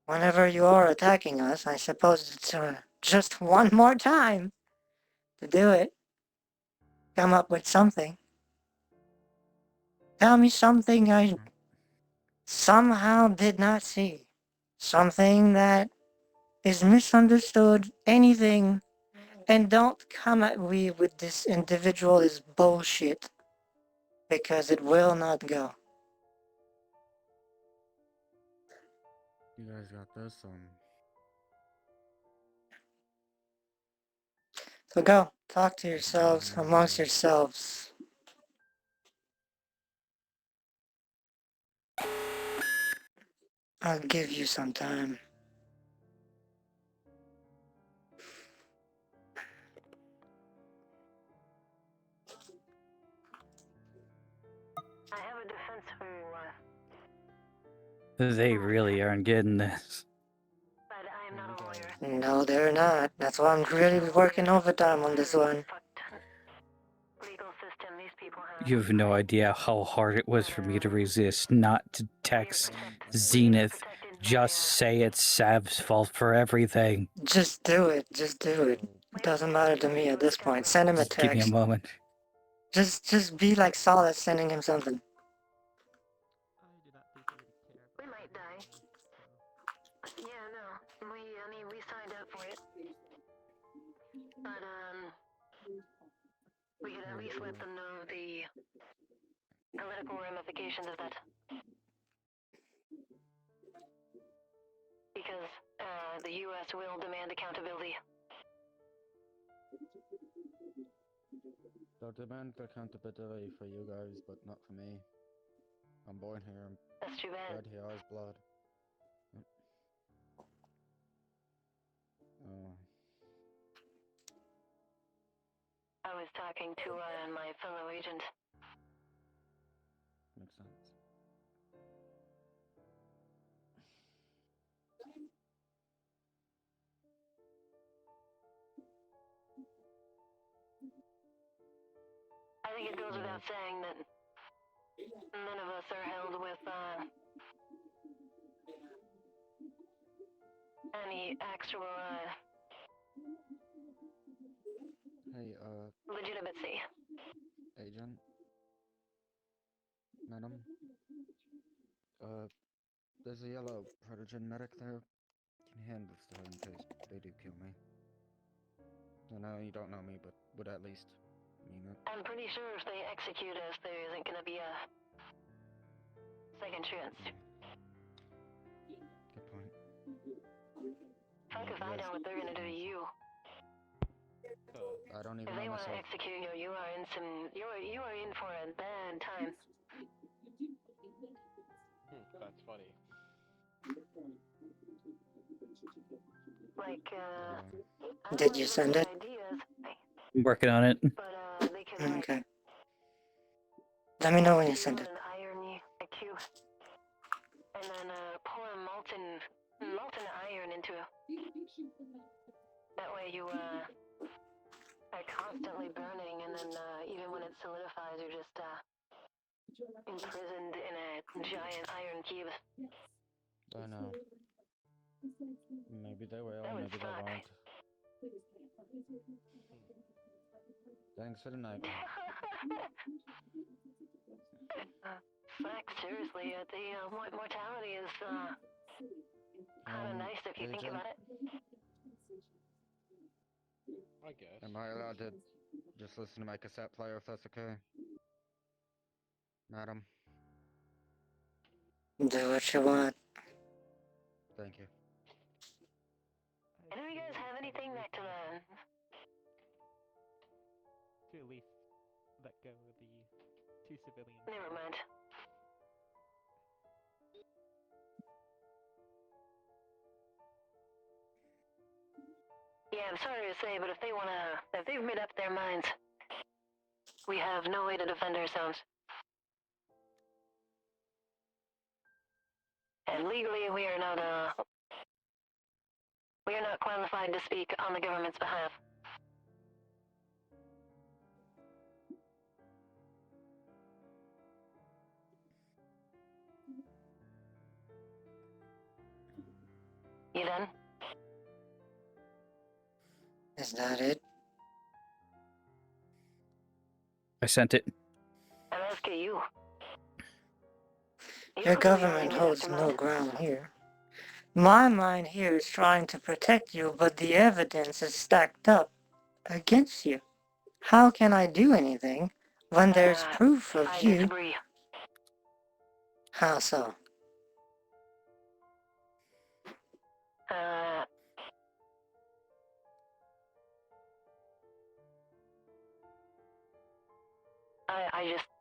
whenever you are attacking us, I suppose it's just one more time to do it. Come up with something. Tell me something I somehow did not see. Something that is misunderstood, anything. And don't come at me with this individual is bullshit. Because it will not go. You guys got this one. So go, talk to yourselves amongst yourselves. I'll give you some time. I have a defense for your wife, They really aren't getting this. but I am not a lawyer. No, they're not. That's why I'm really working overtime on this one. Legal system these people have. You have no idea how hard it was for me to resist not to text Zenith. Just say it's Sav's fault for everything. Just do it. Just do it. It doesn't matter to me at this point. Send him a Just give me a text. moment. Just be like Solid sending him something. We might die. at least let them know the political ramifications of that. Because the U.S. will demand accountability. They'll demand accountability for you guys, but not for me. I'm born here, I'm That's too bad. bred here as blood. Yep. I was talking to my fellow agent. Makes sense. I think it goes without saying that none of us are held with any actual Hey, legitimacy. agent? Madam? There's a yellow Protogen medic there. Can you hand this to her in case they do kill me? I know you don't know me, but would at least mean it. I'm pretty sure if they execute us, there isn't gonna be a second chance. Good point. Fuck if I know what they're gonna do to you. I don't If even they know want to myself. execute you, you are in for a bad time. That's funny. Like, Did you send it? ideas, I'm working on it. but they could like Okay. Let me know when you execute send you it. in an iron cube, and then pour a molten iron into it. That way you are constantly burning, and then even when it solidifies, you're just imprisoned in a giant iron cube. I know. Maybe they will, That would maybe they suck. won't. Thanks for the night. Fuck, seriously, the mortality is kind of nice if you think Agent, about it. I guess. am I allowed to just listen to my cassette player if that's okay? Madam? Do what you want. Thank you. And do you guys have anything that to at least let go of the two civilians. never mind. Yeah, I'm sorry to say, but if they've made up their minds, we have no way to defend ourselves. And legally, we are not qualified to speak on the government's behalf. You done? Is that it? I sent it. I'm asking you. Your clearly government already made up holds your no mind. ground here. My mind here is trying to protect you, but the evidence is stacked up against you. How can I do anything when there's proof of I you? disagree. How so?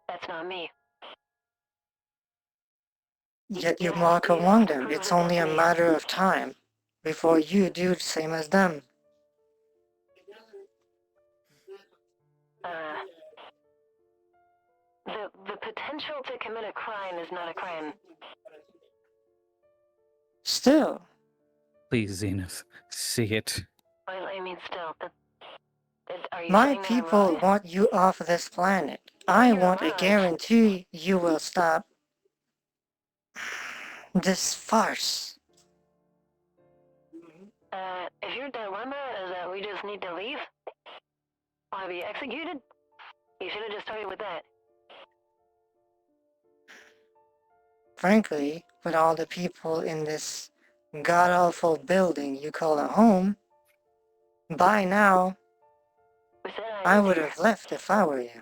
That's not me. Yet you You walk have among to them. prove It's that only that's a me. matter of time before you do the same as them. The potential to commit a crime is not a crime. Still, Please, Zenith, see it. I mean, still, are you my saying that I'm people wrong? want you off this planet. I You're want a right. guarantee you will stop this farce. If your dilemma is that we just need to leave, or be executed, you should have just started with that. Frankly, with all the people in this god-awful building you call a home, by now, We said I did would you? have left if I were you.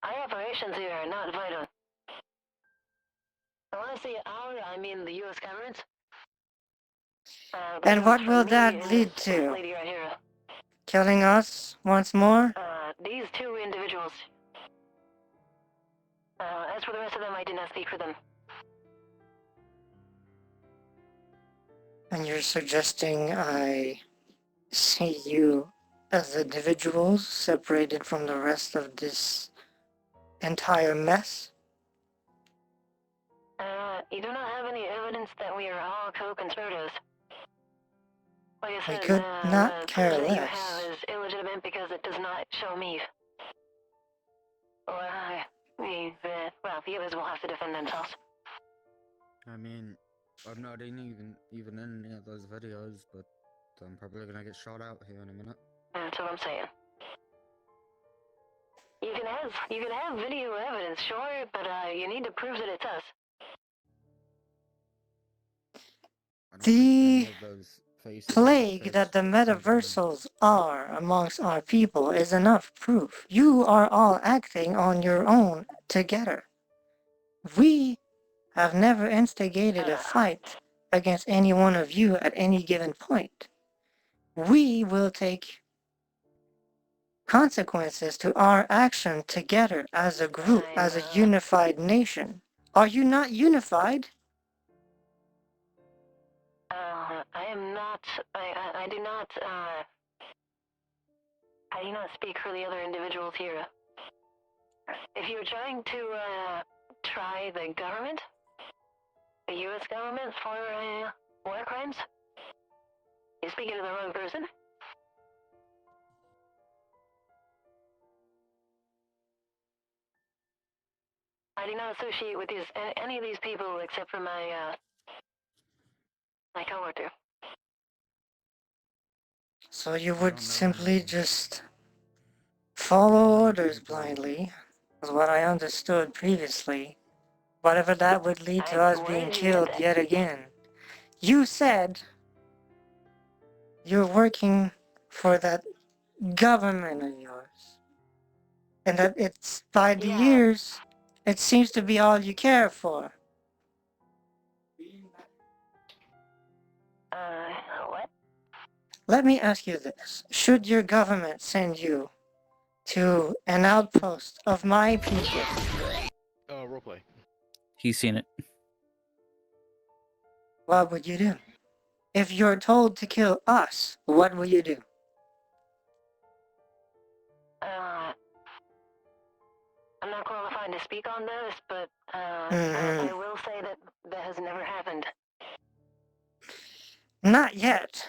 Our operations here are not vital. I want to say our, I mean the U.S. government. And what will me that and lead this to? lady right here. Killing us once more? These two individuals. As for the rest of them, I did not speak for them. And you're suggesting I see you as individuals separated from the rest of this entire mess? You do not have any evidence that we are all co-conspirators. Like I We said, could not the care proof that you less. have is illegitimate because it does not show me. Well, well, the others will have to defend themselves. I mean, I'm not even in any of those videos, but I'm probably gonna get shot out here in a minute. That's what I'm saying. You can have video evidence, sure, but you need to prove that it's us. I don't think any The of those faces plague exist, that the simply. metaverses are amongst our people is enough proof. You are all acting on your own together. We have never instigated a fight against any one of you at any given point. We will take consequences to our action together as a group, as a unified nation. Are you not unified? I am not. I do not. I do not speak for the other individuals here. If you're trying to try the government, the U.S. government for war crimes, you're speaking to the wrong person. I do not associate with any of these people except for my my coworker. So you I would don't know simply anything. just follow Many orders people- blindly, is what I understood previously. Whatever that would lead to us Where being did you get killed that? yet again. You said you're working for that government of yours. And that it's, by the Yeah. years, it seems to be all you care for. What? Let me ask you this. Should your government send you to an outpost of my people, Roleplay. He's seen it. what would you do? If you're told to kill us, what will you do? I'm not qualified to speak on this, but Mhm. I will say that that has never happened. Not yet.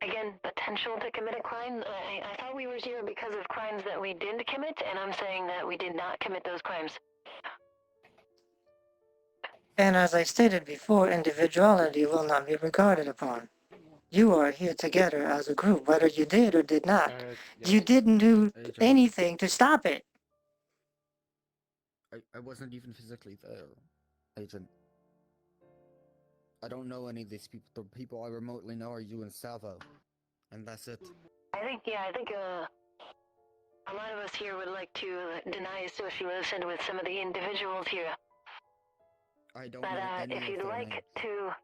Again, potential to commit a crime. I thought we were here because of crimes that we did commit, and I'm saying that we did not commit those crimes. And as I stated before, individuality will not be regarded upon. You are here together as a group, whether you did or did not. Yes. You didn't do Agent, anything to stop it. I wasn't even physically there, Agent. I don't know any of these people. The people I remotely know are you and Salvo, and that's it. I think a lot of us here would like to deny association with some of the individuals here. I don't But know any if of you'd their like names. to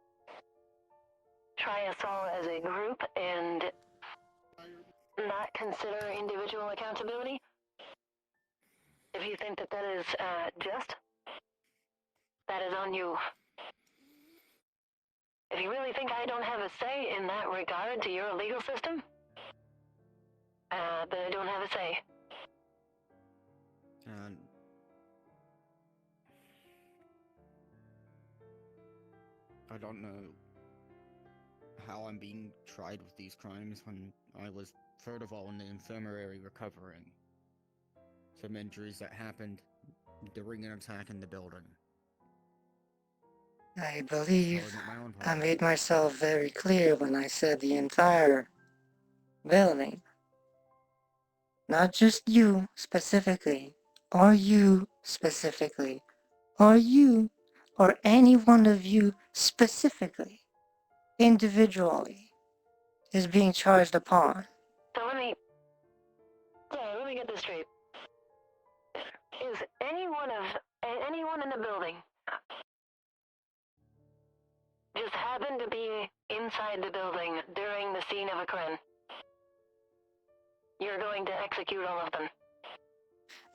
try us all as a group and not consider individual accountability, if you think that that is just, that is on you. If you really think I don't have a say in that regard to your legal system, then I don't have a say. And I don't know how I'm being tried with these crimes when I was, third of all, in the infirmary recovering from injuries that happened during an attack in the building. I believe So my own I problem. made myself very clear when I said the entire building. Not just you specifically, or you specifically, or you, or any one of you specifically. individually is being charged upon. So let me get this straight. Is anyone in the building just happened to be inside the building during the scene of a crime? You're going to execute all of them.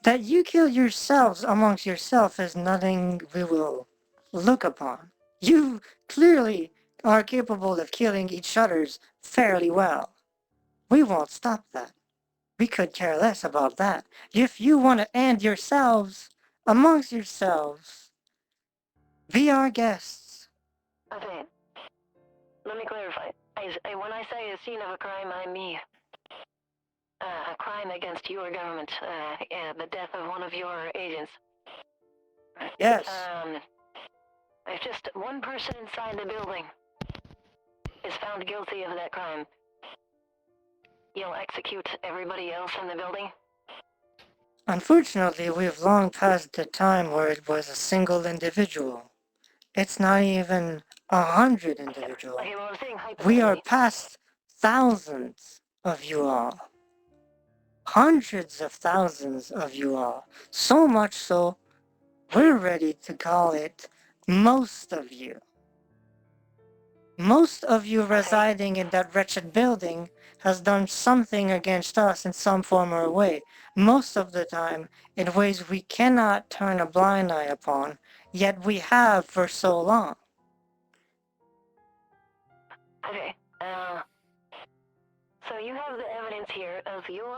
That you kill yourselves amongst yourself is nothing we will look upon. You clearly are capable of killing each other's fairly well. We won't stop that. We could care less about that. If you want to end yourselves amongst yourselves, be our guests. Okay. Let me clarify. When I say a scene of a crime, I mean a crime against your government. The death of one of your agents. Yes. If just one person inside the building is found guilty of that crime, you'll execute everybody else in the building? Unfortunately, we've long passed the time where it was a single individual. It's not even 100 individuals. Okay, well, I'm saying We are hypothetically. past thousands of you all. Hundreds of thousands of you all. So much so, we're ready to call it most of you. Most of you residing in that wretched building has done something against us in some form or way. Most of the time, in ways we cannot turn a blind eye upon, yet we have for so long. Okay, so you have the evidence here of your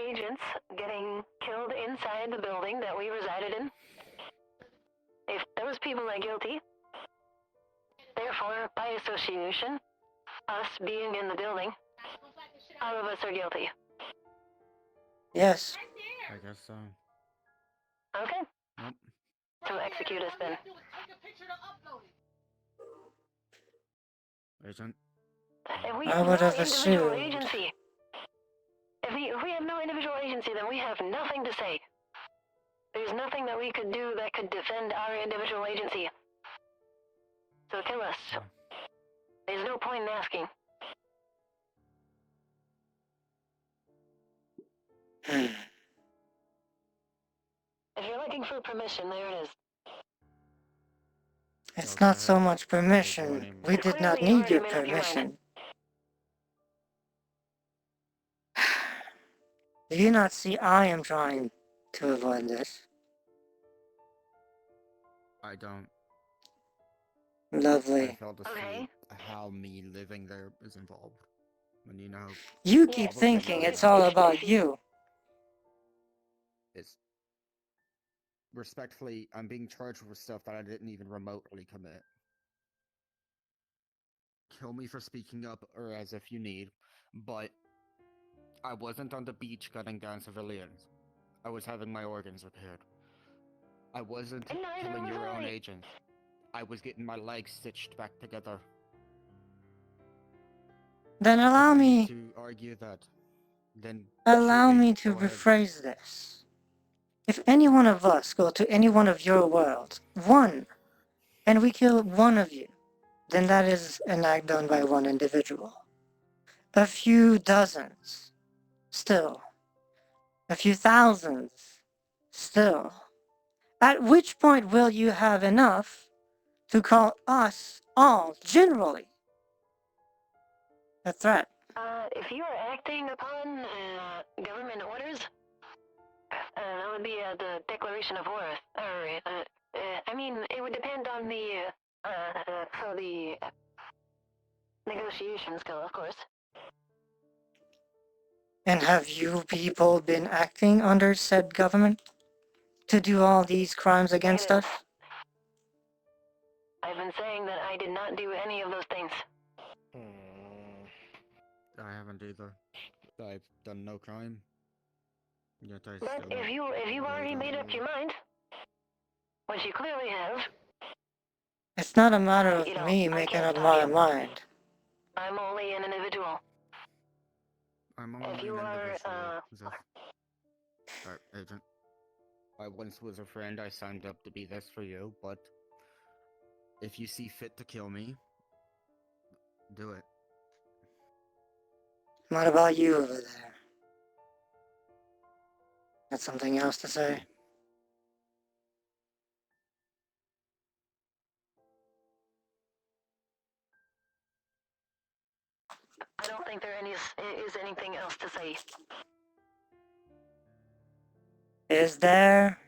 agents getting killed inside the building that we resided in. If those people are guilty, therefore, by association, us being in the building, all of us are guilty. Yes. I guess so. Okay. Nope. So execute us then. Agent? If we I have would no have individual assumed. agency, if we have no individual agency, then we have nothing to say. There's nothing that we could do that could defend our individual agency. So kill us. There's no point in asking. If you're looking for permission, there it is. It's Okay, not so Agent. much permission. We did not Clearly, you need already your made up your mind. permission. Do you not see I am trying to avoid this? I don't. I Lovely. fail to Okay. see how me living there is involved. When you know, You Yeah, keep probably thinking well it's enough. all about you. It's respectfully, I'm being charged with stuff that I didn't even remotely commit. Kill me for speaking up, or as if you need, but I wasn't on the beach gunning down civilians. I was having my organs repaired. I wasn't And neither killing was your own I. agent. I was getting my legs stitched back together. Then If allow I need me, to argue that, then allow shoot me to Go ahead. rephrase this. If any one of us go to any one of your worlds, one, and we kill one of you, then that is an act done by one individual. A few dozens, still. A few thousands, still. At which point will you have enough to call us all generally a threat? If you are acting upon government orders, that would be the declaration of war. I mean, it would depend on how the negotiations go, of course. And have you people been acting under said government to do all these crimes against us? I've been saying that I did not do any of those things. I haven't either. I've done no crime. Yet I But still if you already made up your mind, which you clearly have, It's not a matter of you know, me I making can't up stop my you. mind. I'm only an individual. I'm only If you an are, individual. Alright, Agent. I once was a friend, I signed up to be this for you, but If you see fit to kill me, do it. What about you over there? Got something else to say? I don't think there is anything else to say. Is there?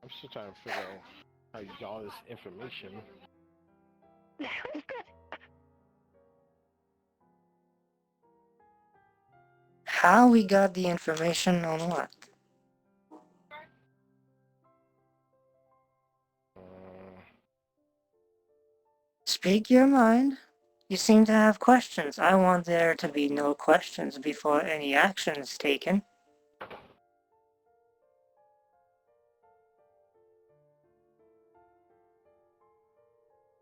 I'm still trying to figure out how you got all this information. How we got the information on what? Speak your mind. You seem to have questions. I want there to be no questions before any action is taken.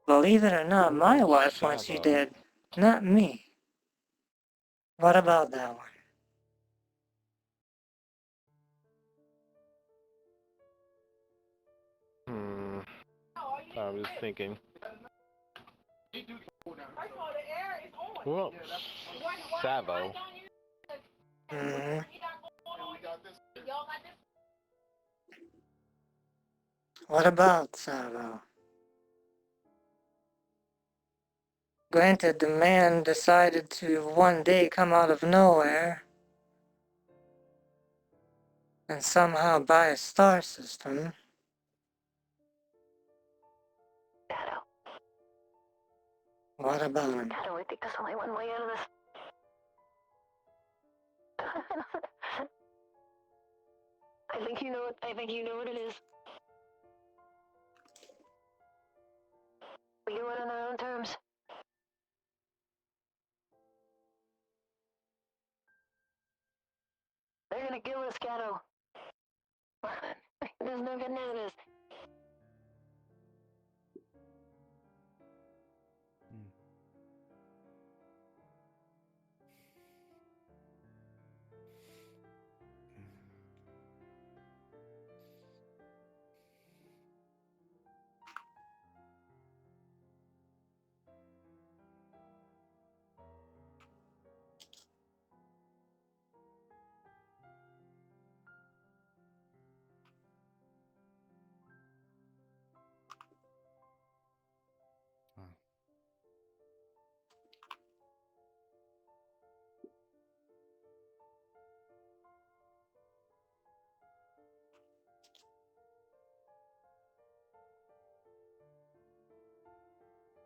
Believe it or not, my wife wants you dead, not me. What about that one? I was thinking. Well, Savo. Hmm. What about Savo? Granted, the man decided to one day come out of nowhere and somehow buy a star system. Shadow. What about him? Shadow, I think there's only one way out of this. I think you know what it is. We do it on our own terms. They're gonna kill us, Shadow. There's no getting out of this.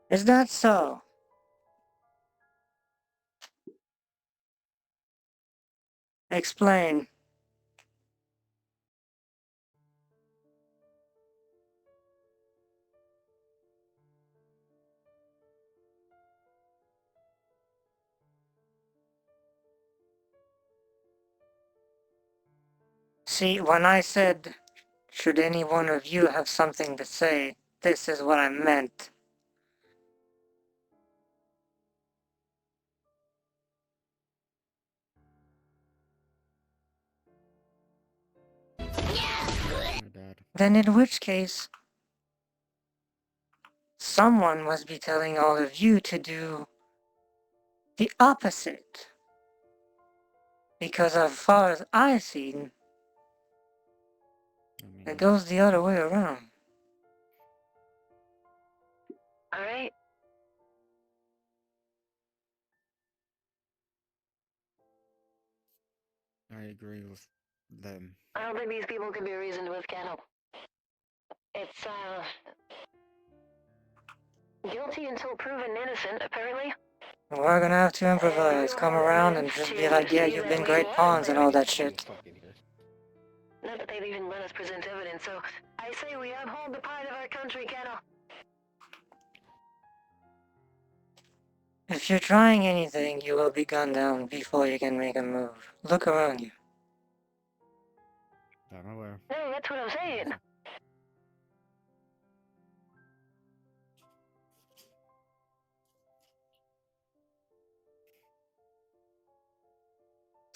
Is that so? Explain. See, when I said, should any one of you have something to say, this is what I meant. Then in which case, someone must be telling all of you to do the opposite. Because as far as I've seen, it goes the other way around. Alright? I agree with them. I don't think these people can be reasoned with, Shadow. It's, guilty until proven innocent, apparently. We're gonna have to improvise, come around and just be like, yeah, you've been great pawns and all that shit. Not that they've even let us present evidence, so I say we uphold the pride of our country, Shadow. If you're trying anything, you will be gunned down before you can make a move. Look around you. I'm aware. No, that's what I'm saying.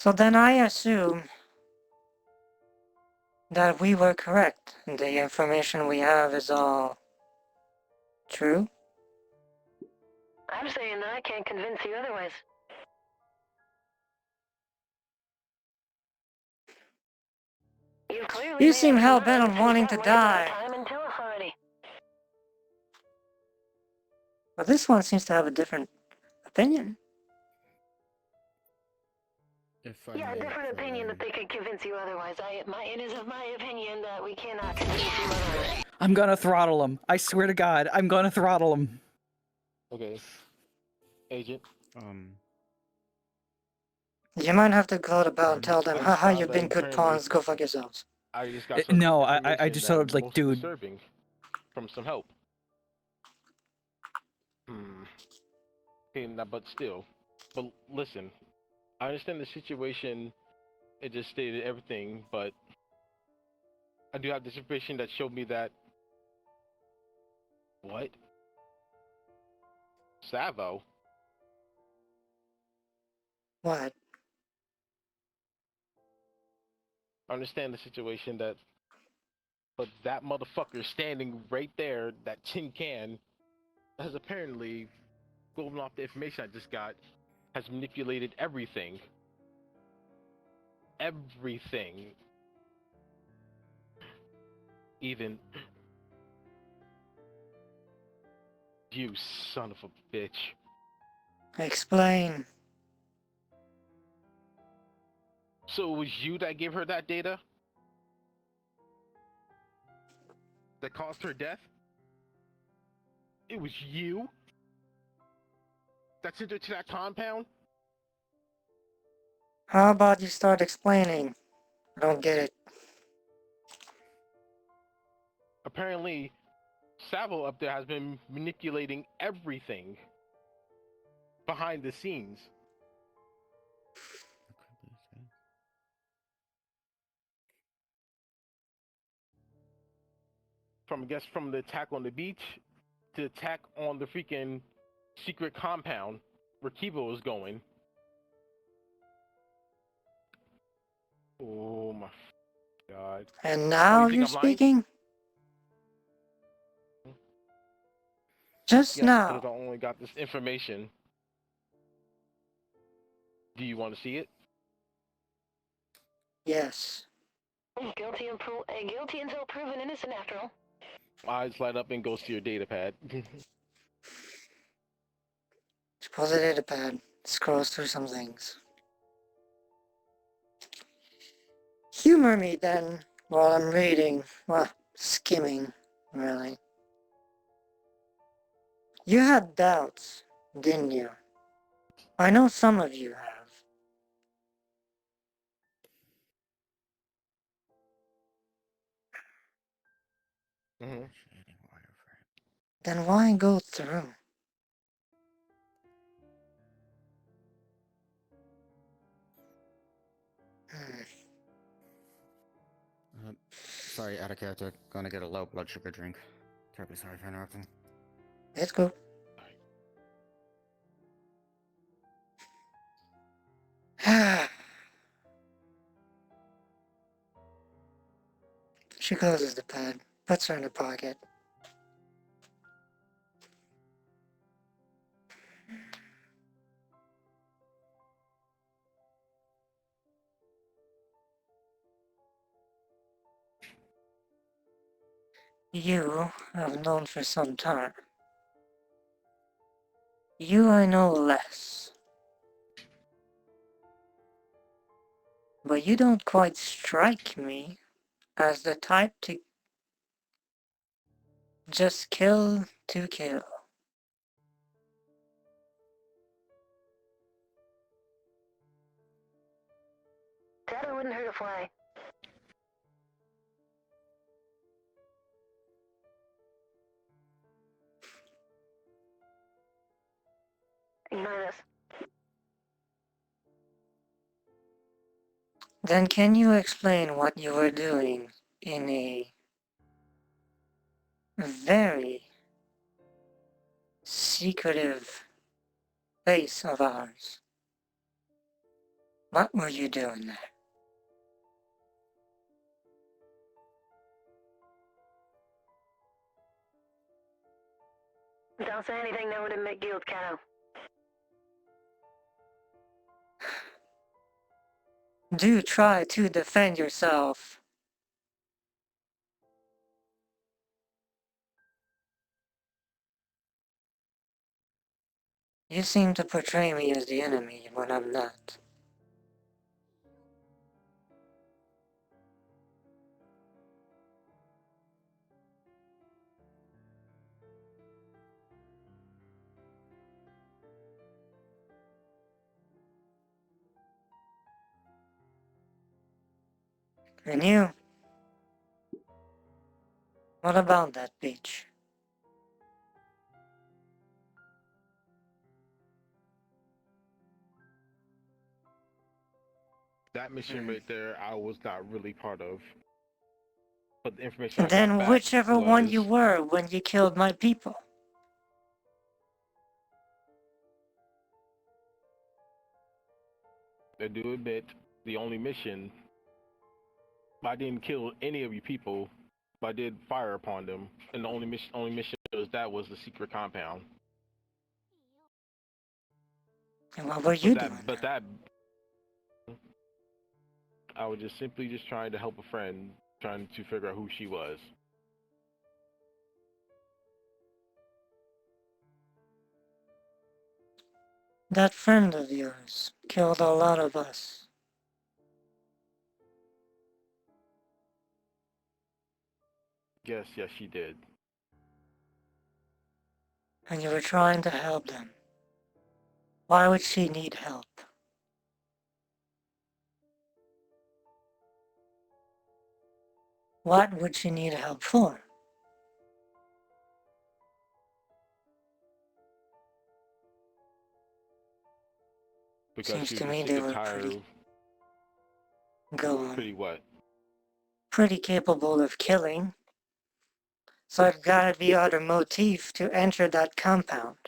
So then I assume that we were correct. The information we have is all true. I'm saying that I can't convince you otherwise. You clearly You made seem up your hell-bent mind on since wanting that to might have been die. the time and tell us already. But this one seems to have a different opinion. If I Yeah, a may different put opinion in- that they could convince you otherwise. It is of my opinion that we cannot convince you otherwise. I'm gonna throttle him. I swear to God, I'm gonna throttle him. Okay. Agent. You might have to go to bell and tell them, I just haha, found you've that been good apparently pawns, go fuck yourselves. I just got some No, I information just that told like, most dude. disturbing from some help. Okay, now, but still. But listen, I understand the situation. It just stated everything, but I do have this information that showed me that. What? Savo? What? I understand the situation that. But that motherfucker standing right there, that tin can, has apparently, going off the information I just got, has manipulated everything. Everything. Even you, son of a bitch. Explain. So it was you that gave her that data? That caused her death? It was you? That sent her to that compound? How about you start explaining? I don't get it. Apparently, Savo up there has been manipulating everything behind the scenes. From, I guess, from the attack on the beach to the attack on the freaking secret compound where Kibo was going. Oh my god. And Oh, now you think you're I'm lying? speaking? Just Yes, now. because I only got this information. Do you want to see it? Yes. Guilty until proven innocent, after all. Eyes light up and goes to your data pad. Just pulls the data pad, scrolls through some things. Humor me then, while I'm reading, well, skimming, really. You had doubts, didn't you? I know some of you have. Mm-hmm. Then why go through? Sorry, out of character. Gonna get a low blood sugar drink. Terribly sorry for interrupting. Let's go. She closes the pad, puts her in her pocket. You I've known for some time. You I know less. But you don't quite strike me as the type to just kill to kill. Data wouldn't hurt a fly. Ignore this. Then can you explain what you were doing in a very secretive base of ours? What were you doing there? Don't say anything that would admit guilt, Cato. Do try to defend yourself. You seem to portray me as the enemy when I'm not. And you? What about that beach? That mission right there, I was not really part of. But the information I got Then back whichever one was you were when you killed my people. I do admit the only mission. I didn't kill any of you people, but I did fire upon them, and the only mission was the secret compound. And what were you doing? But that I was just simply just trying to help a friend, trying to figure out who she was. That friend of yours killed a lot of us. Yes, she did. And you were trying to help them. Why would she need help? What would she need help for? Because Seems she to was me sick they and were tired. Pretty what? Pretty capable of killing. So it gotta be other motif to enter that compound.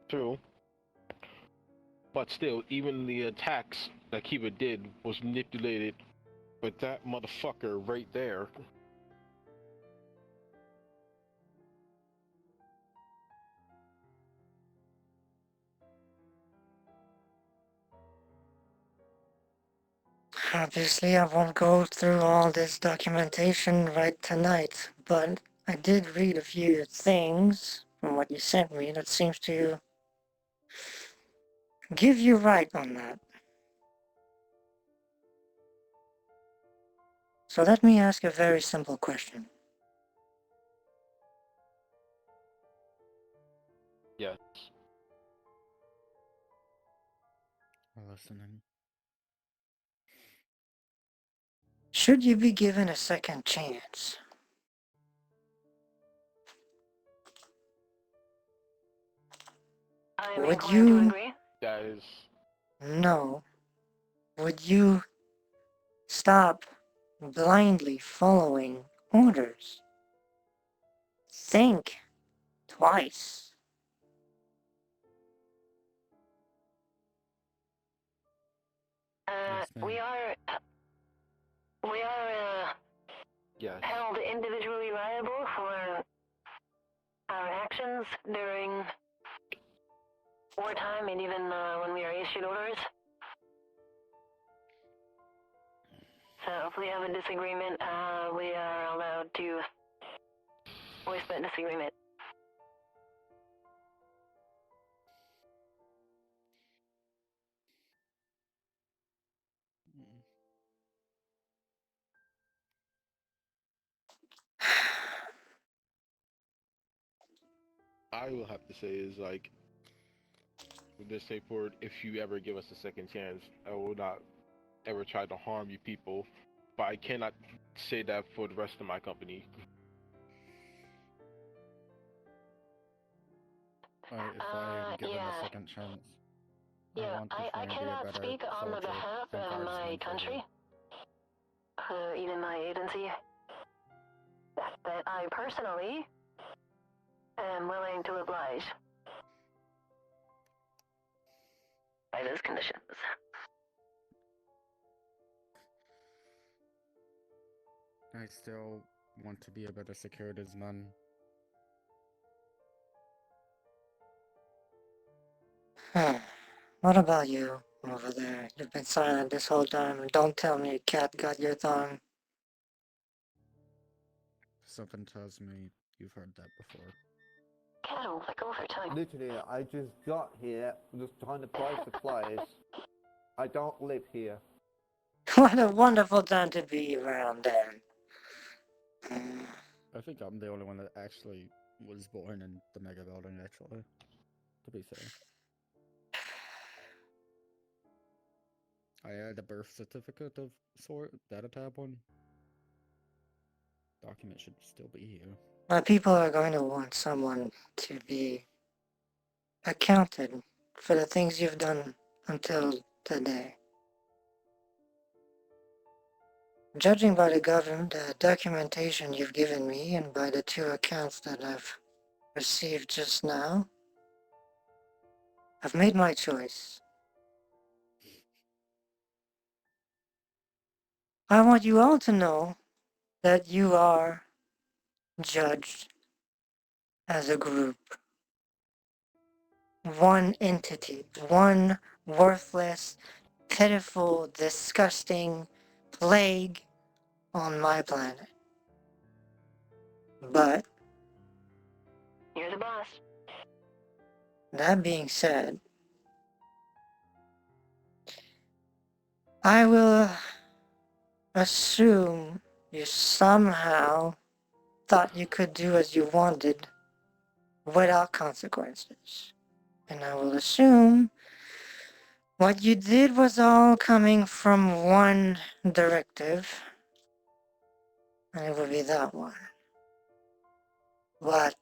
True. But still, even the attacks that Kiva did was manipulated with that motherfucker right there. Obviously, I won't go through all this documentation right tonight, but I did read a few things from what you sent me that seems to give you right on that. So let me ask a very simple question. Yes. Listening. Should you be given a second chance? I'm Would inclined to you agree. That is. know? Would you stop blindly following orders? Think twice. We are Yes. held individually liable for our actions during wartime and even when we are issued orders. So if we have a disagreement, we are allowed to voice that disagreement. I will have to say is like, from this day forward, if you ever give us a second chance, I will not ever try to harm you people. But I cannot say that for the rest of my company. If I am given a second chance, I want to I try and be a cannot better speak on the soldier. behalf Think of ours my one for country, you. even my agency, that I personally am willing to oblige. By those conditions. I still want to be a better securities man. What about you over there? You've been silent this whole time, and don't tell me a cat got your tongue. Something tells me you've heard that before. Cattle, let go of her tongue. Literally, I just got here, just trying to buy supplies. I don't live here. What a wonderful time to be around there. I think I'm the only one that actually was born in the mega building, actually. To be fair. I had a birth certificate of sort, data tab one. Document should still be here. My people are going to want someone to be accounted for the things you've done until today. Judging by the documentation you've given me and by the 2 accounts that I've received just now, I've made my choice. I want you all to know that you are judged as a group. One entity, one worthless, pitiful, disgusting plague on my planet. But, You're the boss. that being said, I will assume you somehow thought you could do as you wanted without consequences. And I will assume what you did was all coming from one directive, and it will be that one. What?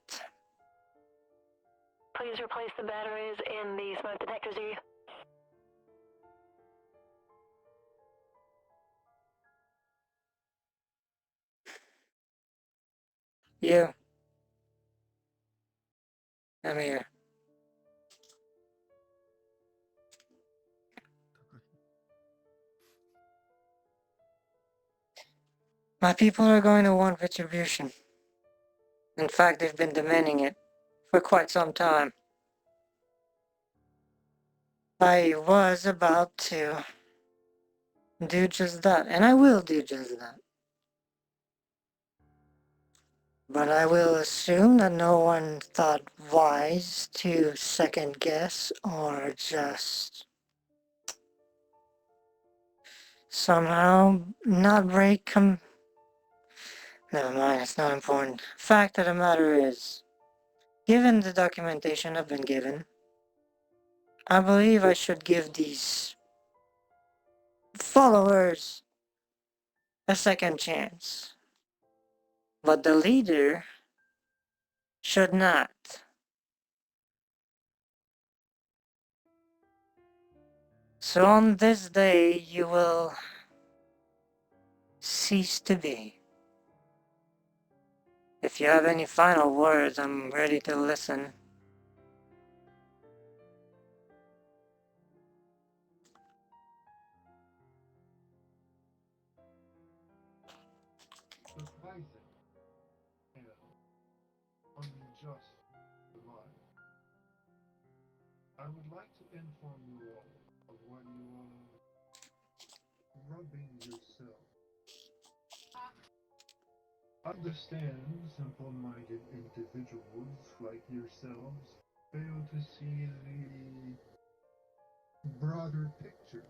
Please replace the batteries in the smoke detectors area. You. Come here. My people are going to want retribution. In fact, they've been demanding it for quite some time. I was about to do just that, and I will do just that. But I will assume that no one thought wise to second guess or just somehow not break Never mind, it's not important. Fact of the matter is, given the documentation I've been given, I believe I should give these followers a second chance. But the leader should not. So on this day, you will cease to be. If you have any final words, I'm ready to listen. Surprising and unjust remark. I would like to inform you all of what you are rubbing yourself. Understand simple-minded individuals like yourselves fail to see the broader picture.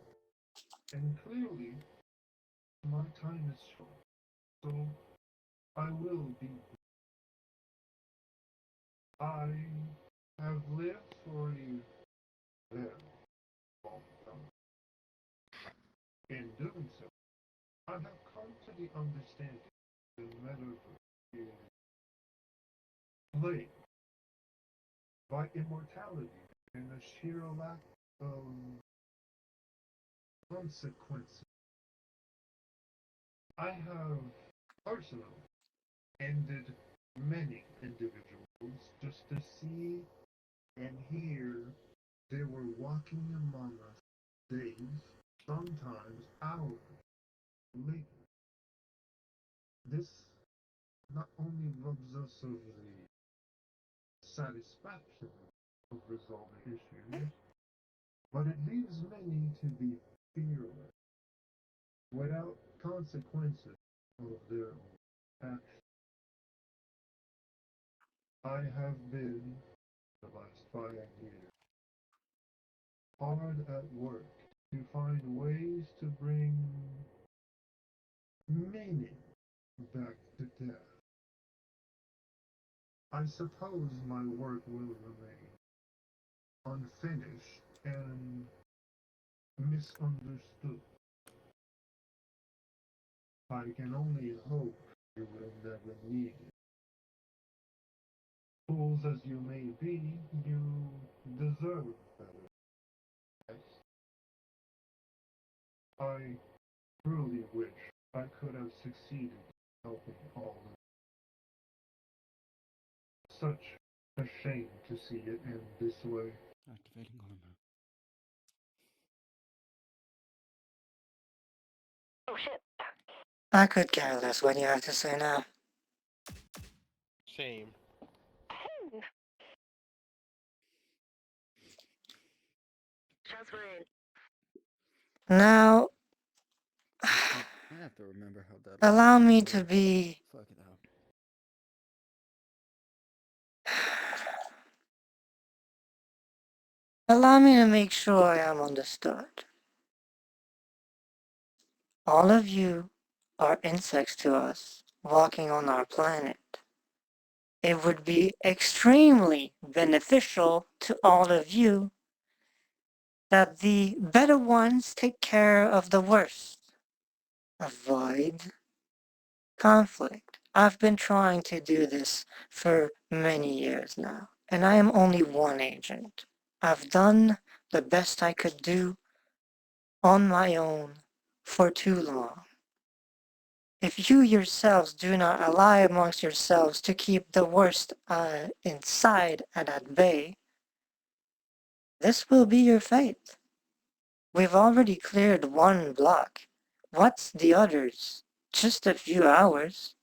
And clearly, my time is short, so I will be. I have lived for a very long time. In doing so, I have come to the understanding that the metaverse is plagued by immortality and a sheer lack of consequences. I have personally ended many individuals just to see and hear they were walking among us days, sometimes hours later. This not only robs us of the satisfaction of resolving issues, but it leaves many to be fearless without consequences of their own actions. I have been, the last 5 years, hard at work to find ways to bring meaning back to death. I suppose my work will remain unfinished and misunderstood. I can only hope you will never need it. Fools as you may be, you deserve better. Yes, I truly wish I could have succeeded in helping all of you. Such a shame to see it end this way. Activating armor. Oh shit. I could care less what you have to say now. Same. Just fine. Now, I have to remember how that. allow me to be. Fuck it out. Allow me to make sure I am understood. All of you are insects to us, walking on our planet. It would be extremely beneficial to all of you that the better ones take care of the worst. Avoid conflict. I've been trying to do this for many years now, and I am only one agent. I've done the best I could do on my own for too long. If you yourselves do not ally amongst yourselves to keep the worst inside and at bay, this will be your fate. We've already cleared one block. What's the others? Just a few hours.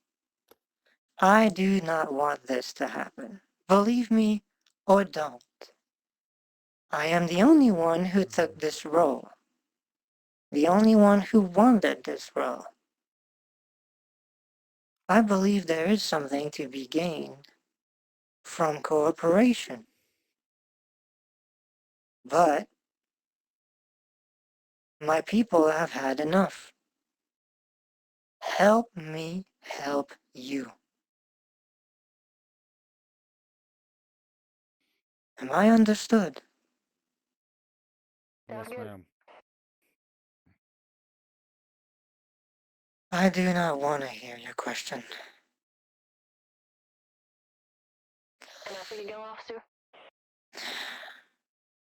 I do not want this to happen. Believe me or don't. I am the only one who took this role. The only one who wanted this role. I believe there is something to be gained from cooperation. But my people have had enough. Help me help you. Am I understood? Yes, Sounds good. ma'am. I do not want to hear your question. Enough we can go, officer?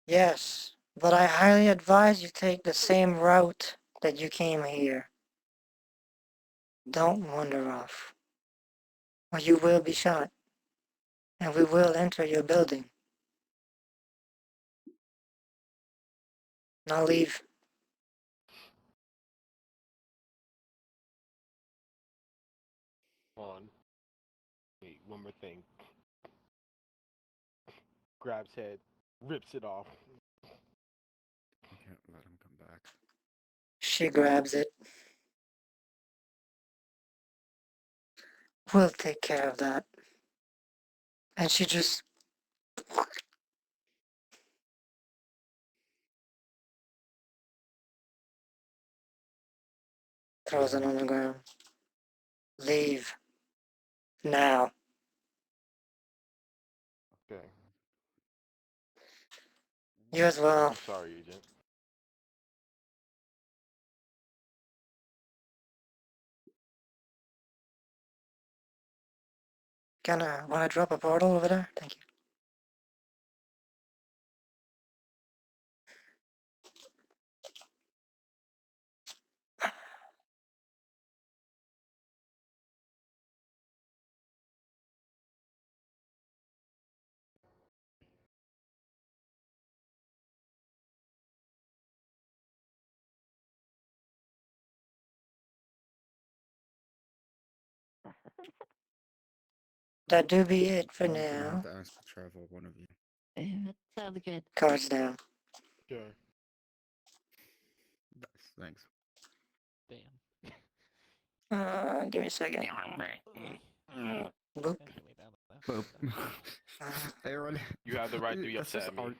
Yes, but I highly advise you take the same route that you came here. Don't wander off, or you will be shot, and we will enter your building. Now leave. On. Wait, one more thing. Grabs head, rips it off. I can't let him come back. She grabs it. We'll take care of that. And she just throws it on the ground. Leave. Now. Okay. You as well. I'm sorry, Agent. Wanna drop a portal over there? Thank you. That do be it for I'm gonna have now. to ask to travel one of you. Sounds good. Cards down. Sure. Nice, thanks. Damn. Give me a second. Boop. Essentially, that Boop. Aaron, You have the right to be this upset is at me. art.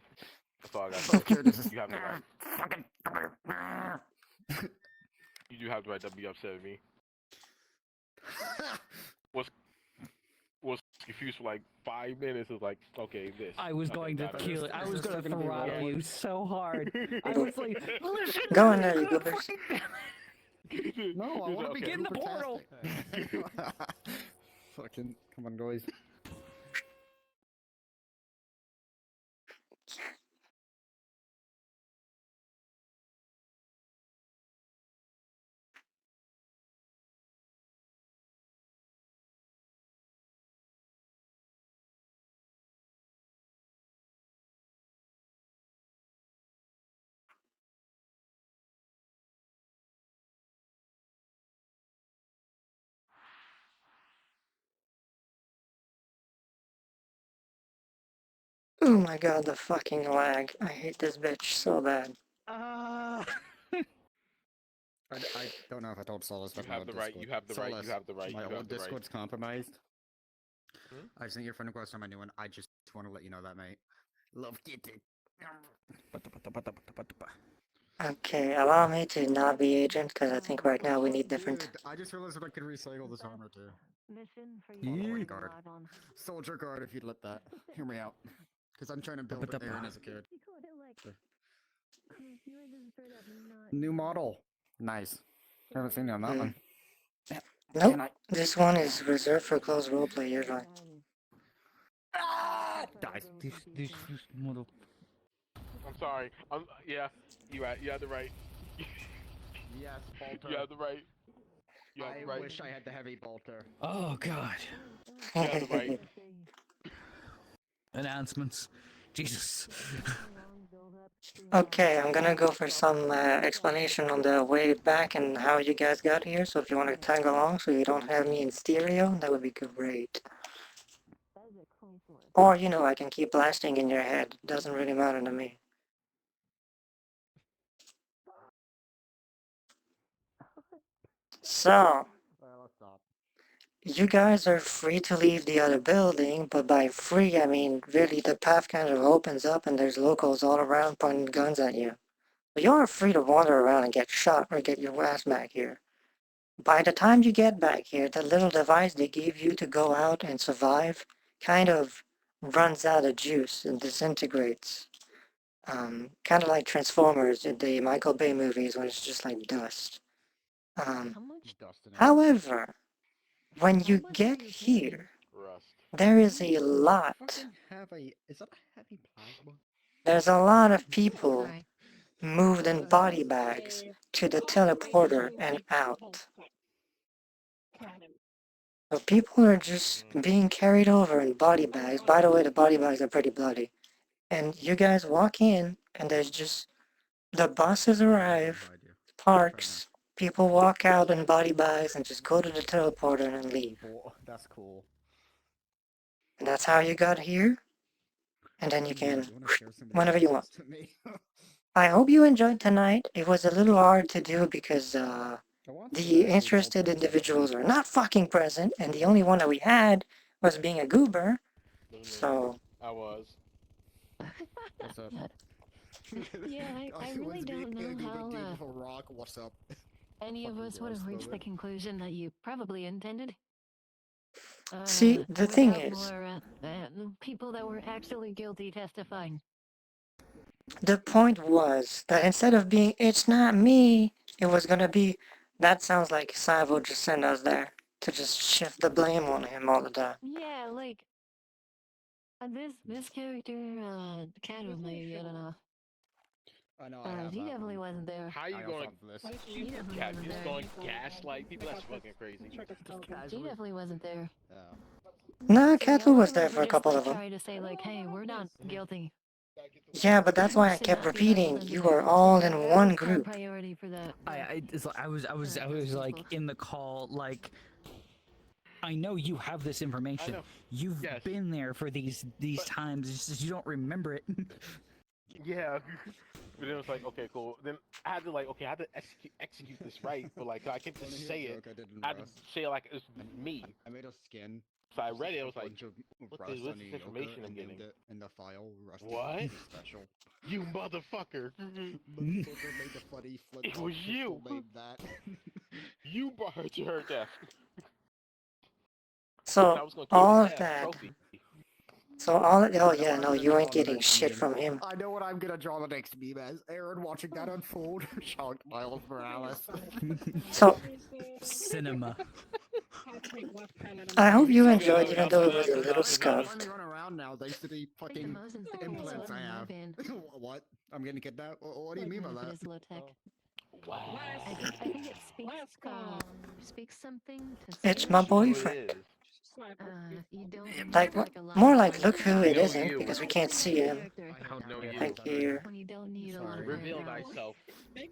That's all I got to Fuck you, say. this is You have the right. You do have the right to be upset at me. Was confused for like 5 minutes. It was like, okay, this. I was Okay, going to got it. kill it. I Is was this going to still gonna be throttle rolling? you so hard. I was like, listen, Go on there, you goobers. fucking damn it. No, I He's want to like, be okay. in the portal. Fucking, come on, guys. Oh my god, the fucking lag. I hate this bitch so bad. I don't know if I told Solus You about my have old the right. Discord. You have the right. Solus, You have the right. my You old have the right. Discord's compromised. Hmm? I sent your friend request on my new one. I just want to let you know that, mate. Love kitty. Okay, allow me to not be agent, because I think right now we need different... Dude, I just realized that I could recycle this armor too. Mission for Yeah. you to Guard. live on. Soldier guard, if you'd let that. Hear me out. Because I'm trying to build Aaron as a kid. New model. Nice. Haven't seen you on that one. Nope, Can I- this one is reserved for closed roleplay, you're right. Dies. This mother. I'm sorry. Yeah. You right. You have the right. Yes, bolter. You have the right. You have the I right. wish I had the heavy bolter. Oh, God. You have the right. Announcements. Jesus. Okay, I'm gonna go for some explanation on the way back and how you guys got here, so if you want to tag along so you don't have me in stereo, that would be great. Or, you know, I can keep blasting in your head. Doesn't really matter to me. So, Let's stop. you guys are free to leave the other building, but by free, I mean, really, the path kind of opens up and there's locals all around pointing guns at you. But you are free to wander around and get shot or get your ass back here. By the time you get back here, the little device they gave you to go out and survive kind of runs out of juice and disintegrates. Kind of like Transformers in the Michael Bay movies when it's just like dust. How much? Dustin. However, when you get here, Rust. there is a lot. Fucking have a. Is that a heavy plasma? There's a lot of people moved in body bags to the teleporter and out. So people are just being carried over in body bags. By the way, the body bags are pretty bloody. And you guys walk in, and there's just the buses arrive, parks, people walk out in body bags and just go to the teleporter and leave. That's cool. And that's how you got here. And then you can, whenever you want. I hope you enjoyed tonight. It was a little hard to do because the interested individuals are not fucking present, and the only one that we had was being a goober. So I was. What's up? Yeah, I really don't know how Rock, what's up? any of us would have reached the conclusion that you probably intended. See, the thing without is, more, people that were actually guilty testifying. the point was that instead of being, it's not me, it was gonna be, that sounds like Savo just sent us there to just shift the blame on him all the time. Yeah, like this character, Cattle, maybe I don't know. I know. I have He that definitely one. wasn't there. How you I going? also have this. He definitely Yeah, wasn't just there. going gaslight people. That's fucking crazy. He definitely wasn't there. Yeah. Nah, The Kettle was other there ones for were a just, couple like, of them. trying to say like, hey, we're not guilty. Yeah, but that's why I kept repeating, you are all in one group. Priority for that. I was like in the call, like I know you have this information. know. You've Yes. been there for these times. It's just you don't remember it. Yeah. But then it was like, okay, cool. Then I had to I had to execute this right, but like I can't just say it. I had to say it like it's me. I made a skin. So I read it. I was like, bunch of what rust what's on this the information I'm and getting? named it in the file. Rusty What? Special. You motherfucker! Motherfucker made the funny flip. It was you. Made that. You brought her to her death. And I So was gonna keep all his of ass that. trophy. So all. Oh yeah, no, you ain't getting shit from him. I know what I'm gonna draw the next meme as. Aaron watching that unfold. Shocked Miles Morales. So Cinema. I hope you enjoyed, even though it was a little scuffed. Run around now thanks to the fucking implants I have. What? I'm getting kidnapped? What do you mean by that? It is low tech. Wow. I think it speaks something to It's say my Who it boyfriend. is. you don't Like need, a lot more of like background. look who it No, isn't you. because we can't see him. I don't know you. Thank you. When you don't need a lot of Reveal background. thyself. There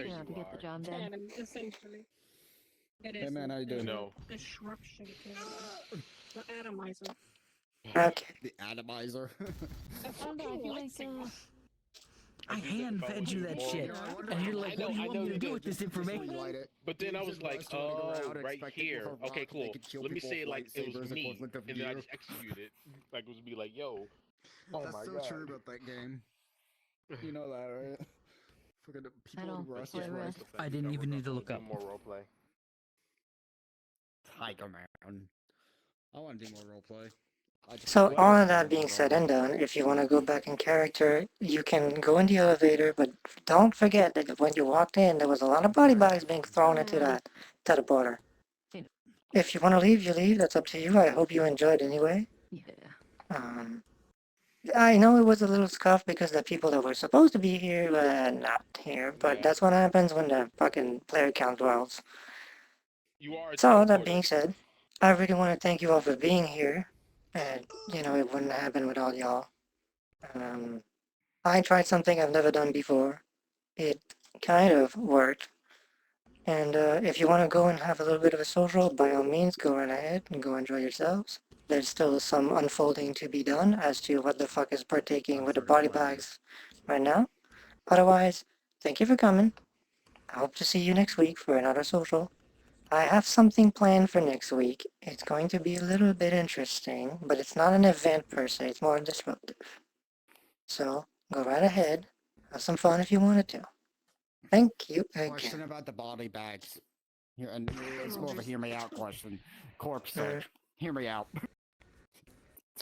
Yeah, you to get the are. job done. Essentially. It Hey is man, how you doing? No. disruption to the atomizer. Okay. The atomizer. I hand fed you that shit, and you're like, "What do you want me to do with this information?" But then I was like, oh, right here. Okay, cool. Let me say it like it was me, and then I just execute it. Like it was be like, yo. Oh That's my so god. true about that game. You know that, right? Fucking people don't in Rust play is Rust. I didn't even need to look up. More roleplay. Tiger Man. I want to do more roleplay. So all of that being said and done, if you want to go back in character, you can go in the elevator, but don't forget that when you walked in, there was a lot of body bags being thrown into that teleporter. If you want to leave, you leave. That's up to you. I hope you enjoyed anyway. Yeah. I know it was a little scuffed because the people that were supposed to be here were not here, but Yeah. that's what happens when the fucking player count dwells. You are a So that teleporter. being said, I really want to thank you all for being here. And, you know, it wouldn't happen without y'all. I tried something I've never done before. It kind of worked. And if you want to go and have a little bit of a social, by all means, go right ahead and go enjoy yourselves. There's still some unfolding to be done as to what the fuck is partaking with the body bags right now. Otherwise, thank you for coming. I hope to see you next week for another social. I have something planned for next week. It's going to be a little bit interesting, but it's not an event per se, it's more disruptive. So, go right ahead. Have some fun if you wanted to. Thank you Question again. about the body bags. Here, and it's more of a hear me out question. Corpse search. Hear me out.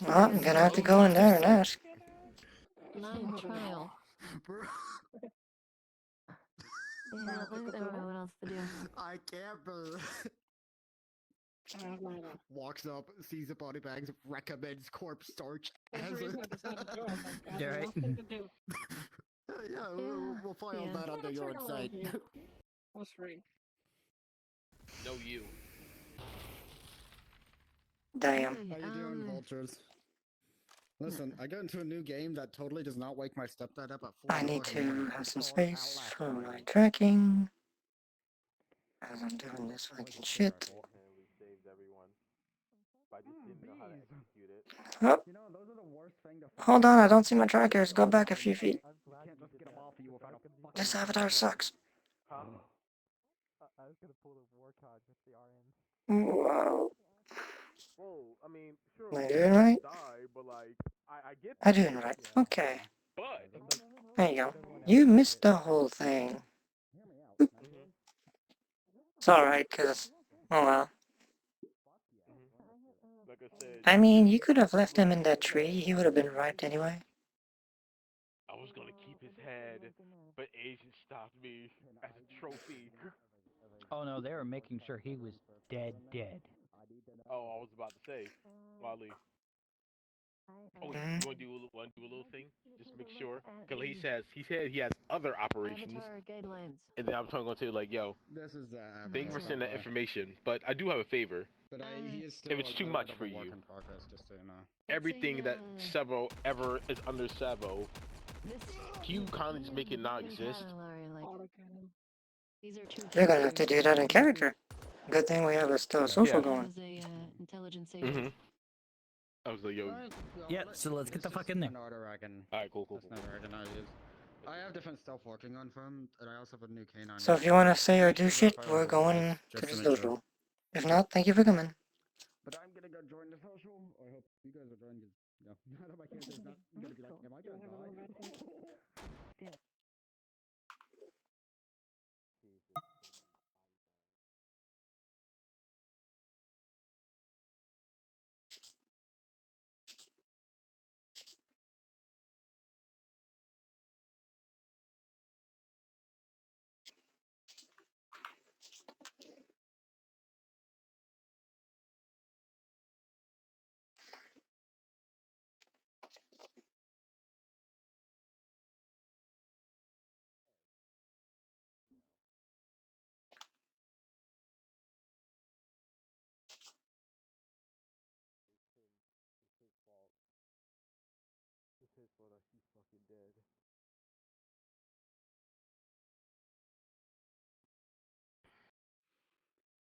Well, I'm gonna have to go in there and ask. Live trial. Yeah, I don't know what else to do. I can't believe. Walks up, sees the body bags, recommends corpse search. As it. Yeah, right. Yeah, we'll file that under your insight. What's right? No, you. Damn. How you doing, vultures? Listen, I got into a new game that totally does not wake my stepdad up at 4 I need o'clock in the morning. to have some It's called space Outlast for my Alert. tracking. As I'm doing this fucking shit. Oh, You know, those are the worst thing to hold on, I don't see my trackers. Go back a few feet. can't just get them off of you without a fucking This avatar sucks. I was gonna pull the war card with the RN. Whoa. Whoa, I mean, sure. Am I doing right? Die, but like, I get I'm doing right. Okay. But There you go. You missed the whole thing. Oop. It's alright, cause, oh well. like I said, I mean, you could have left him in that tree. He would have been ripe anyway. I was gonna keep his head, but Agent stopped me as a trophy. Oh no, they were making sure he was dead. Oh, I was about to say, Wally. Oh, you want to do a little thing? Just make sure, because he said he has other operations, Avatar guidelines. and then I'm going to say like, yo, This is thank you for sending that information, but I do have a favor. But he is still If it's too much for a work you. in progress, just so you know. Everything that Savo ever is under Savo, This. can you kind of just make it not exist? These are two You're gonna have to do that in character. Good thing we have a still Yeah. social Yeah. going. Was a intelligence Mm-hmm. I was like, yo. Alright, well, Yeah, so let's get the this fuck is in there. an order I can. Alright, cool. That's never I can not use. I have different stuff working on for him, and I also have a new canine. So if you want to say or do shit, we're going to just the to make sure. social. If not, thank you for coming. But I'm gonna go join the social. I hope you guys are joining. You know, none of my characters not gonna be like, am I gonna die?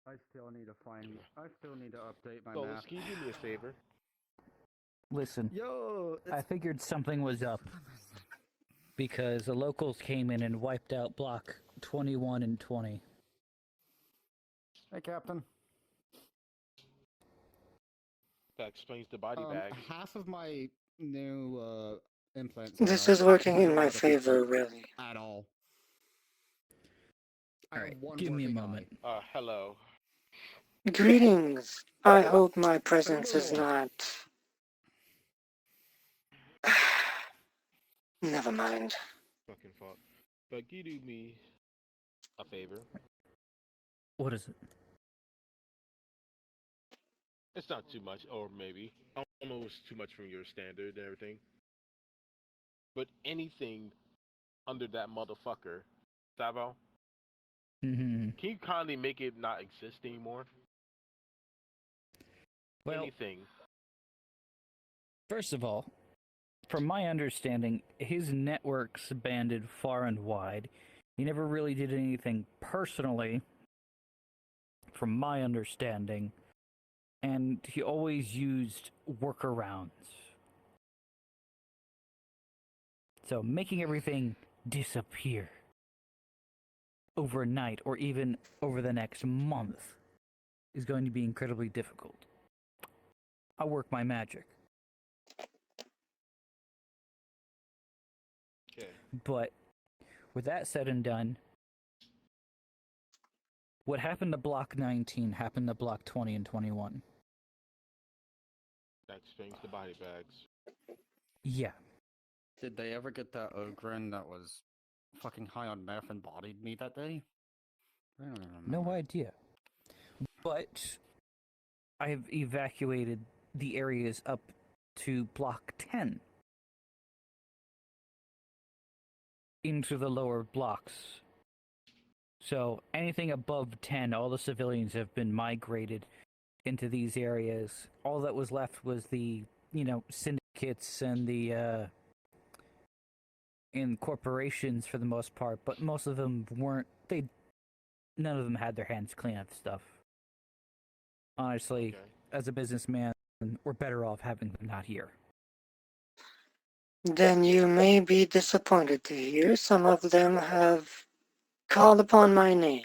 I still need to find. I still need to update my So, map. can you do me a favor? Listen, Yo, I figured something was up because the locals came in and wiped out block 21 and 20. Hey, Captain. That explains the body bag. Half of my new implants. This are is working in my out of the favor, foot really. At all. I All have right, one give me a working moment. Hello. Greetings. I hope my presence is not... Never mind. Fucking fuck. But can you do me a favor? What is it? It's not too much, or maybe. I don't know if it's too much from your standard and everything. But anything under that motherfucker, Savo, Mm-hmm. can you kindly make it not exist anymore? Well, Anything. first of all, from my understanding, his network's banded far and wide. He never really did anything personally, from my understanding, and he always used workarounds. So making everything disappear overnight or even over the next month is going to be incredibly difficult. I work my magic. Okay. But with that said and done, what happened to block 19 happened to block 20 and 21. That explains the body bags. Yeah. Did they ever get that Ogren that was fucking high on meth and bodied me that day? I don't even remember. No idea. But I've evacuated the areas up to block 10 into the lower blocks. So anything above 10, all the civilians have been migrated into these areas. All that was left was the, syndicates and the and corporations for the most part, but most of them weren't. None of them had their hands clean at stuff. Honestly, Okay. as a businessman, we're better off having them not here. Then you may be disappointed to hear some of them have called upon my name.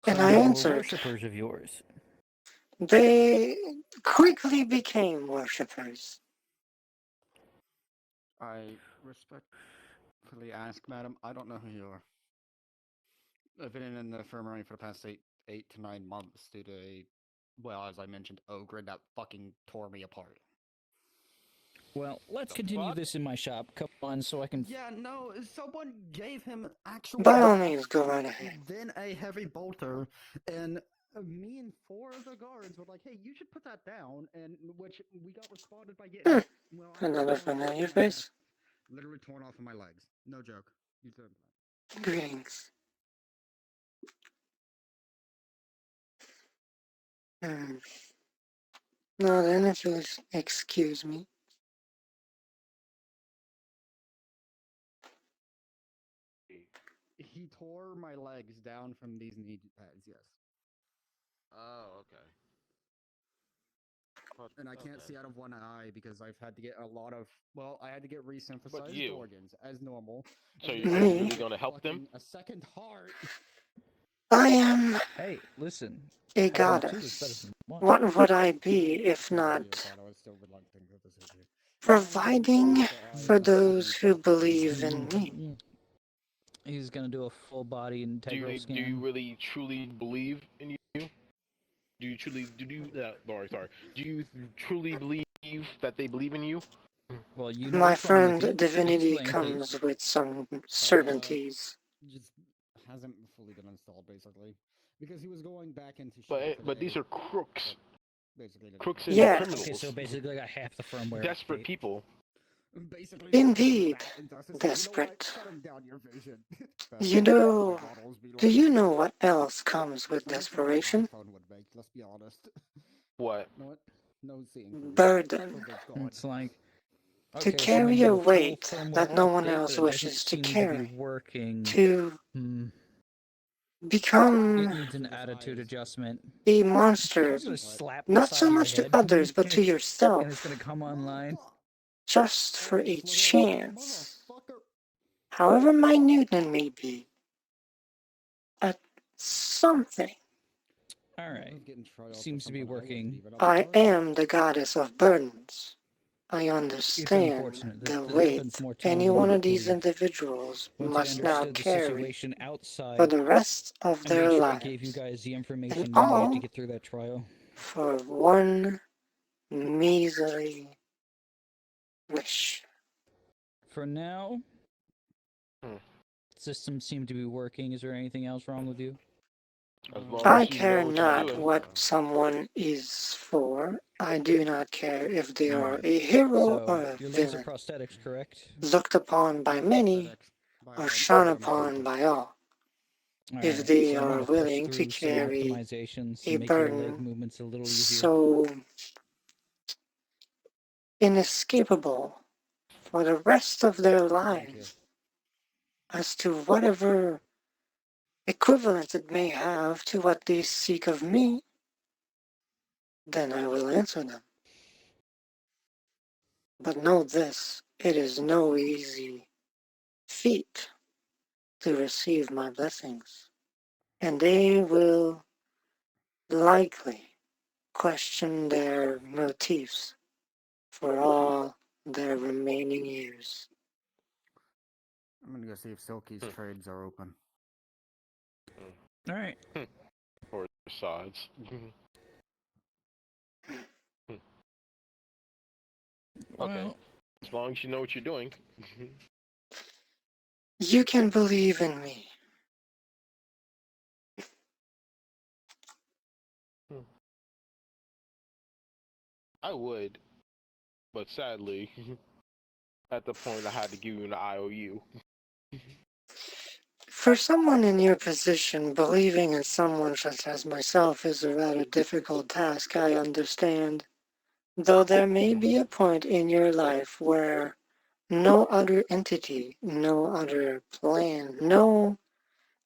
And So I they were answered. worshippers of yours. They quickly became worshippers. I respectfully ask, madam, I don't know who you are. I've been in the infirmary for the past 8 to 9 months due to as I mentioned, Ogren that fucking tore me apart. Well, let's continue this in my shop. Come on, so I can... Yeah, no, someone gave him actual... By all means, go right ahead. Then a heavy bolter, and me and 4 of the guards were like, hey, you should put that down, and which we got responded by getting... Another familiar face? Literally torn off of my legs. No joke. You said that. Greetings. Now then, if you'll excuse me. He tore my legs down from these knee pads, yes. Oh, okay. And I can't see out of one eye because I've had to get a lot of, well, I had to get resynthesized you. organs as normal. So and are then you really gonna help them? a second heart. I am Hey, listen. a having two is better goddess. than one. What would I be if not I was still reluctant to this issue. providing for those who believe in me? He's gonna do a full body Do integral you scan. really truly believe in you? Do you truly sorry. Do you truly believe that they believe in you? Well, you know My what's wrong with friend, you. divinity Explain, please. comes with some certainties. Just hasn't fully been installed, basically. Because he was going back into But these are crooks. Basically, Crooks and Yes. criminals. Okay, so basically, I got half the firmware. Desperate update. people. Basically, Indeed, desperate. You know, do you know what else comes with desperation? Let's be honest. What? No seeing. Burden. It's like To okay, so carry maybe a full weight firmware that no one update, else but it doesn't wishes to seem to be carry. working. To It become needs an attitude adjustment. a I'm monster, just gonna slap the not side so of your much to head, others, but to and it's yourself, gonna come online. just for a chance, however minute it may be, at something. All right, seems to be working. I am the goddess of burdens. I It's understand unfortunate that the they weight spent more any time one than of these believe. individuals Once I must now understood the carry situation for outside, the rest of I their made sure I lives. gave you guys the And information you needed all to get through that trial. for one measly wish. For now, Hmm. systems seem to be working. Is there anything else wrong with you? As long I as you care know what you're not doing. what someone is for. I do not care if they are Alright. a hero So, or a your limbs are villain, prosthetics, correct? looked upon by many or shone upon by all. If Alright, they so I'm are gonna push willing to through some carry optimizations to a make your leg burden movements a little easier. so inescapable for the rest of their lives as to whatever equivalent it may have to what they seek of me, then I will answer them. But know this, it is no easy feat to receive my blessings, and they will likely question their motives for all their remaining years. I'm gonna go see if Silky's trades are open. Alright. Or sides. Okay. Well, As long as you know what you're doing. You can believe in me. I would, but sadly, at the point I had to give you an IOU. For someone in your position, believing in someone such as myself is a rather difficult task, I understand. Though there may be a point in your life where no other entity, no other plan, no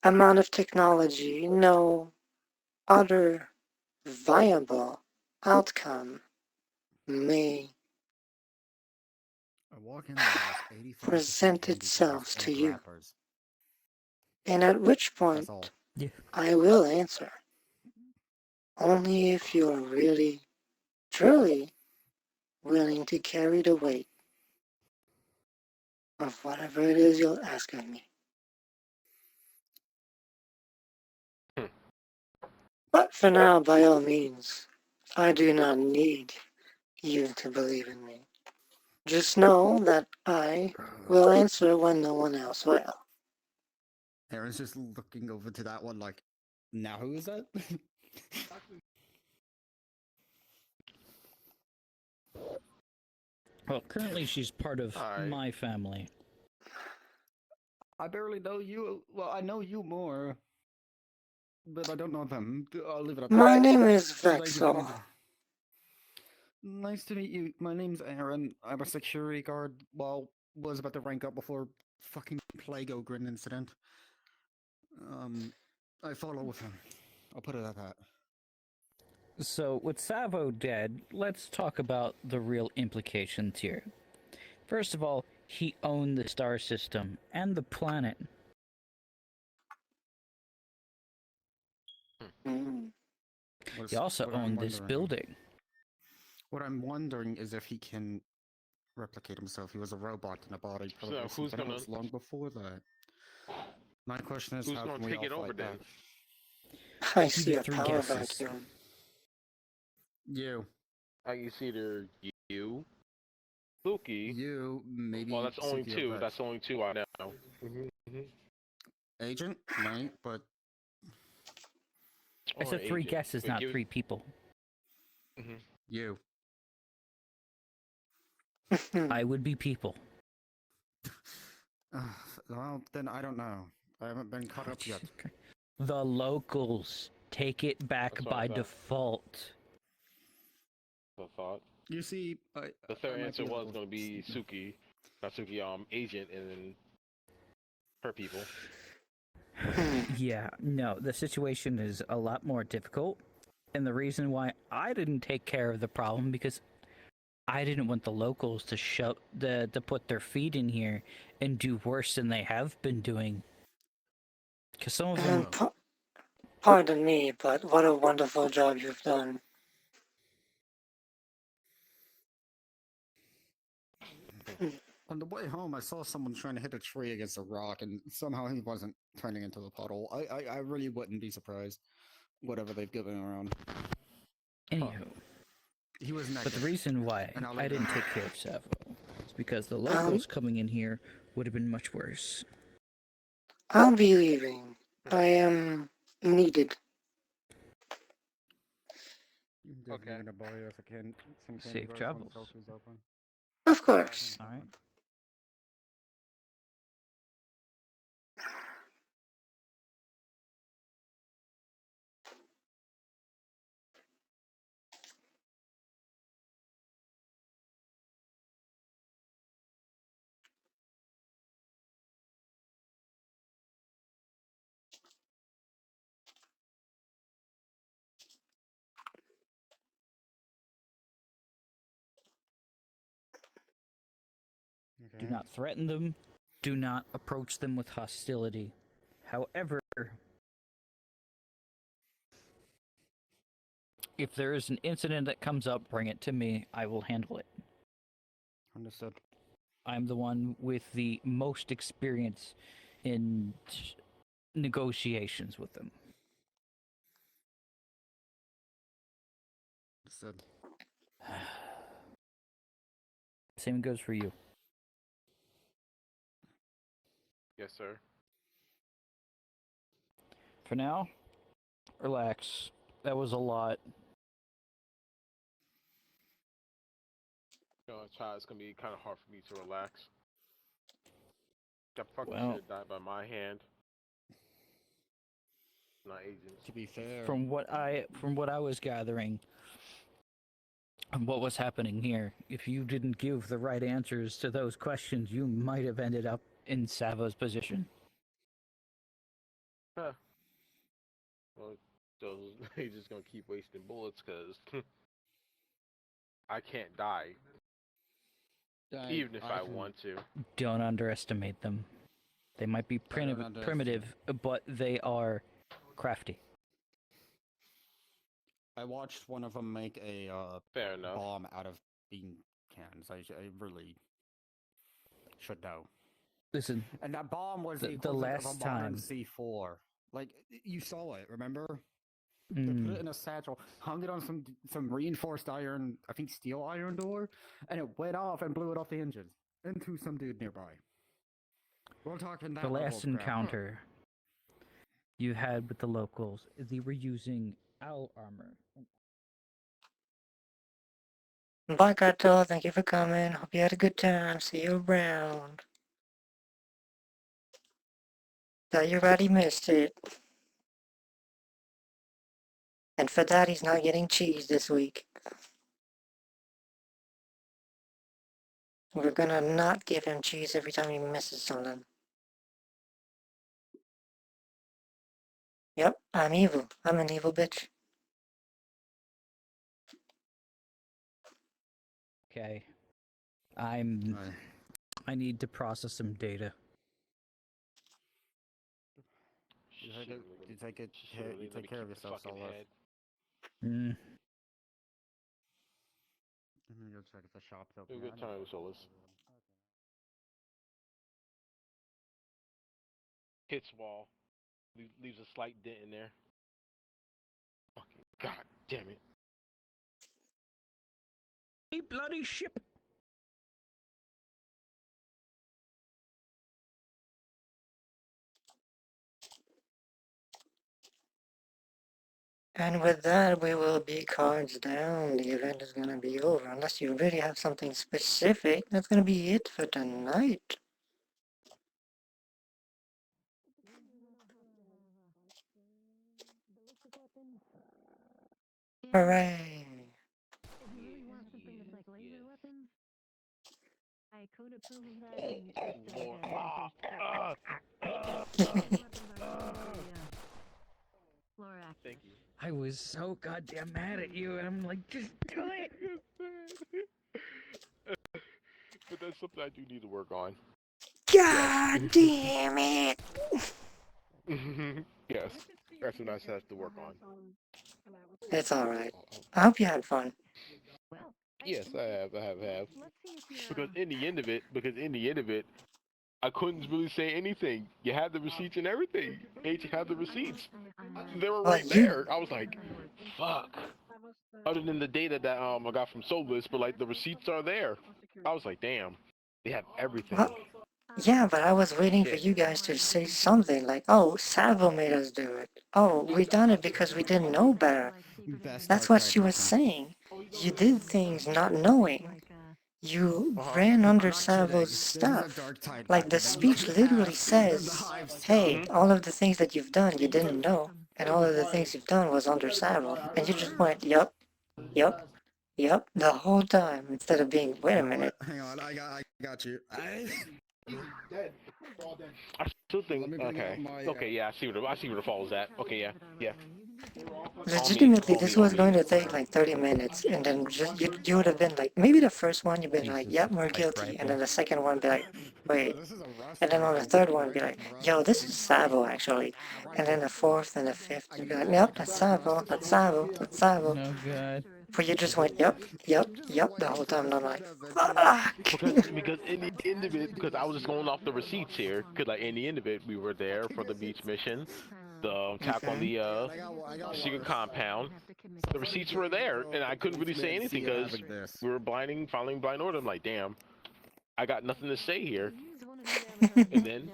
amount of technology, no other viable outcome may I walk in there, there's 85% present candy itself bars to and you. wrappers. And at which That's point all. yeah. I will answer. Only if you are really, truly willing to carry the weight of whatever it is you'll ask of me. But for now, by all means, I do not need you to believe in me. Just know that I will answer when no one else will. Aaron's just looking over to that one like, now who is that? Well, currently she's part of Alright. my family. I barely know you. Well, I know you more, but I don't know them. I'll leave it at that. My name is Thank you for Vexel. answering. Nice to meet you. My name's Aaron. I'm a security guard. Well, was about to rank up before fucking Plague Ogre incident. I follow with him. I'll put it at that. So, with Savo dead, let's talk about the real implications here. First of all, he owned the star system and the planet. Mm. He also owned this building. What I'm wondering is if he can replicate himself. He was a robot in a body, So probably who's something gonna else long before that. My question is, who's how gonna can we take all it over fight then? back? I see Either a three power guesses. vacuum. You. I can see either you, Suki. You, maybe. Well, that's only Suki or two. Vex. That's only two I know. Agent, right? But I said three guesses, not three people. you. I would be people. Well, then I don't know. I haven't been caught up yet. The locals take it back That's what I by thought. default. I thought. You see, The third I might answer be was able- going to be Suki, not Suki, agent, and then her people. Yeah, no, the situation is a lot more difficult. And the reason why I didn't take care of the problem because I didn't want the locals to put their feet in here and do worse than they have been doing. Because some of them. Pardon me, but what a wonderful job you've done. On the way home, I saw someone trying to hit a tree against a rock, and somehow he wasn't turning into a puddle. I really wouldn't be surprised. Whatever they've given around. Anywho. He was But negative. the reason why And I'll I leave didn't it. take care of Savo is because the locals coming in here would have been much worse. I'll be leaving. I am needed. Okay. You're gonna buy us some candy Safe bars travels. once Delta's open? Of course. Alright. Okay. Do not threaten them. Do not approach them with hostility. However, if there is an incident that comes up, bring it to me. I will handle it. Understood. I'm the one with the most experience in negotiations with them. Understood. Same goes for you. Yes, sir. For now, relax. That was a lot. You know, child, it's gonna be kind of hard for me to relax. That fucking Well- shit died by my hand. Not agents. To be fair, From what I was gathering and what was happening here, if you didn't give the right answers to those questions, you might have ended up in Savo's position. Huh. Well, those they just gonna keep wasting bullets because I can't die, even if I want to. Don't underestimate them. They might be primitive, but they are crafty. I watched one of them make a Fair enough. bomb out of bean cans. I really should know. Listen, And that bomb was the the equivalent of last a modern time- C4. Like, you saw it, remember? They Mm. put it in a satchel, hung it on some reinforced iron, I think steel iron door, and it went off and blew it off the engine into some dude nearby. We're talking that The level last of crap. encounter you had with the locals, they were using owl armor. Bye, Kato. Thank you for coming. Hope you had a good time. See you around. Thought you already missed it. And for that, he's not getting cheese this week. We're gonna not give him cheese every time he misses something. Yep, I'm evil. I'm an evil bitch. Okay. Aye. I need to process some data. You take it. You take care of yourself, Solar. Mm. I'm gonna go check if the shop's open. Have a good time, Solus. Hits wall. Leaves a slight dent in there. Fucking god damn it. Hey, bloody ship! And with that, we will be cards down. The event is gonna be over. Unless you really have something specific, that's gonna be it for tonight. Hooray! If you really want something that's like laser weapons, I could approve of that, and it's still like a laser floor action. Thank you. I was so goddamn mad at you, and I'm like, just do it! But that's something I do need to work on. God damn it! Yes. That's what I have to work on. It's alright. I hope you had fun. Well, Yes, I have. let's see if you're Because in the end of it, I couldn't really say anything. You had the receipts and everything. H had the receipts. They were Well, right there. I was like, fuck. Other than the data that I got from Solus, but like the receipts are there. I was like, damn. They have everything. Well, yeah, but I was waiting for you guys to say something like, oh, Savo made us do it. Oh, we done it because we didn't know better. That's what she was saying. You did things not knowing. You ran under Savo's stuff. Like the speech literally says, hey, all of the things that you've done you didn't know, and all of the things you've done was under Savo. And you just went, yup, yup, yup, the whole time, instead of being, wait a minute. Hang on, I got you. I still think okay, yeah, I see where the fall is at. Okay, yeah. Legitimately, this was going to take like 30 minutes, and then just you would have been like, maybe the first one you'd been like, yep, we're guilty, and then the second one be like, wait, and then on the third one be like, yo, this is Savo actually, and then the fourth and the fifth you'd be like, yep, that's Savo, that's Savo, that's Savo. Oh god. But you just went, yep, yep, yep, the whole time, and I'm like, fuck! Because in the end of it, because I was just going off the receipts here, because like in the end of it, we were there for the beach mission, the attack on the secret compound. The receipts were there, and I couldn't really say anything because we were following blind order. I'm like, damn, I got nothing to say here. And then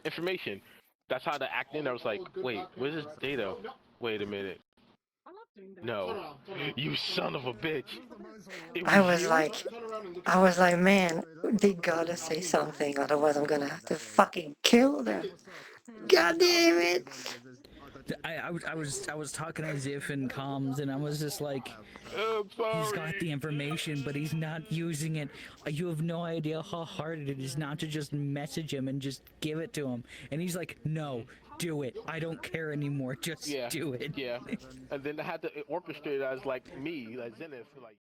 information. That's how the act in. I was like, wait, where's this data? Wait a minute. No, you son of a bitch. I was like, man, they gotta say something, otherwise I'm gonna have to fucking kill them. God damn it! I was talking as if in comms, and I was just like, he's got the information, but he's not using it. You have no idea how hard it is not to just message him and just give it to him. And he's like, no, do it. I don't care anymore. Just do it. Yeah. And then I had to orchestrate it as like me, like Zenith, like.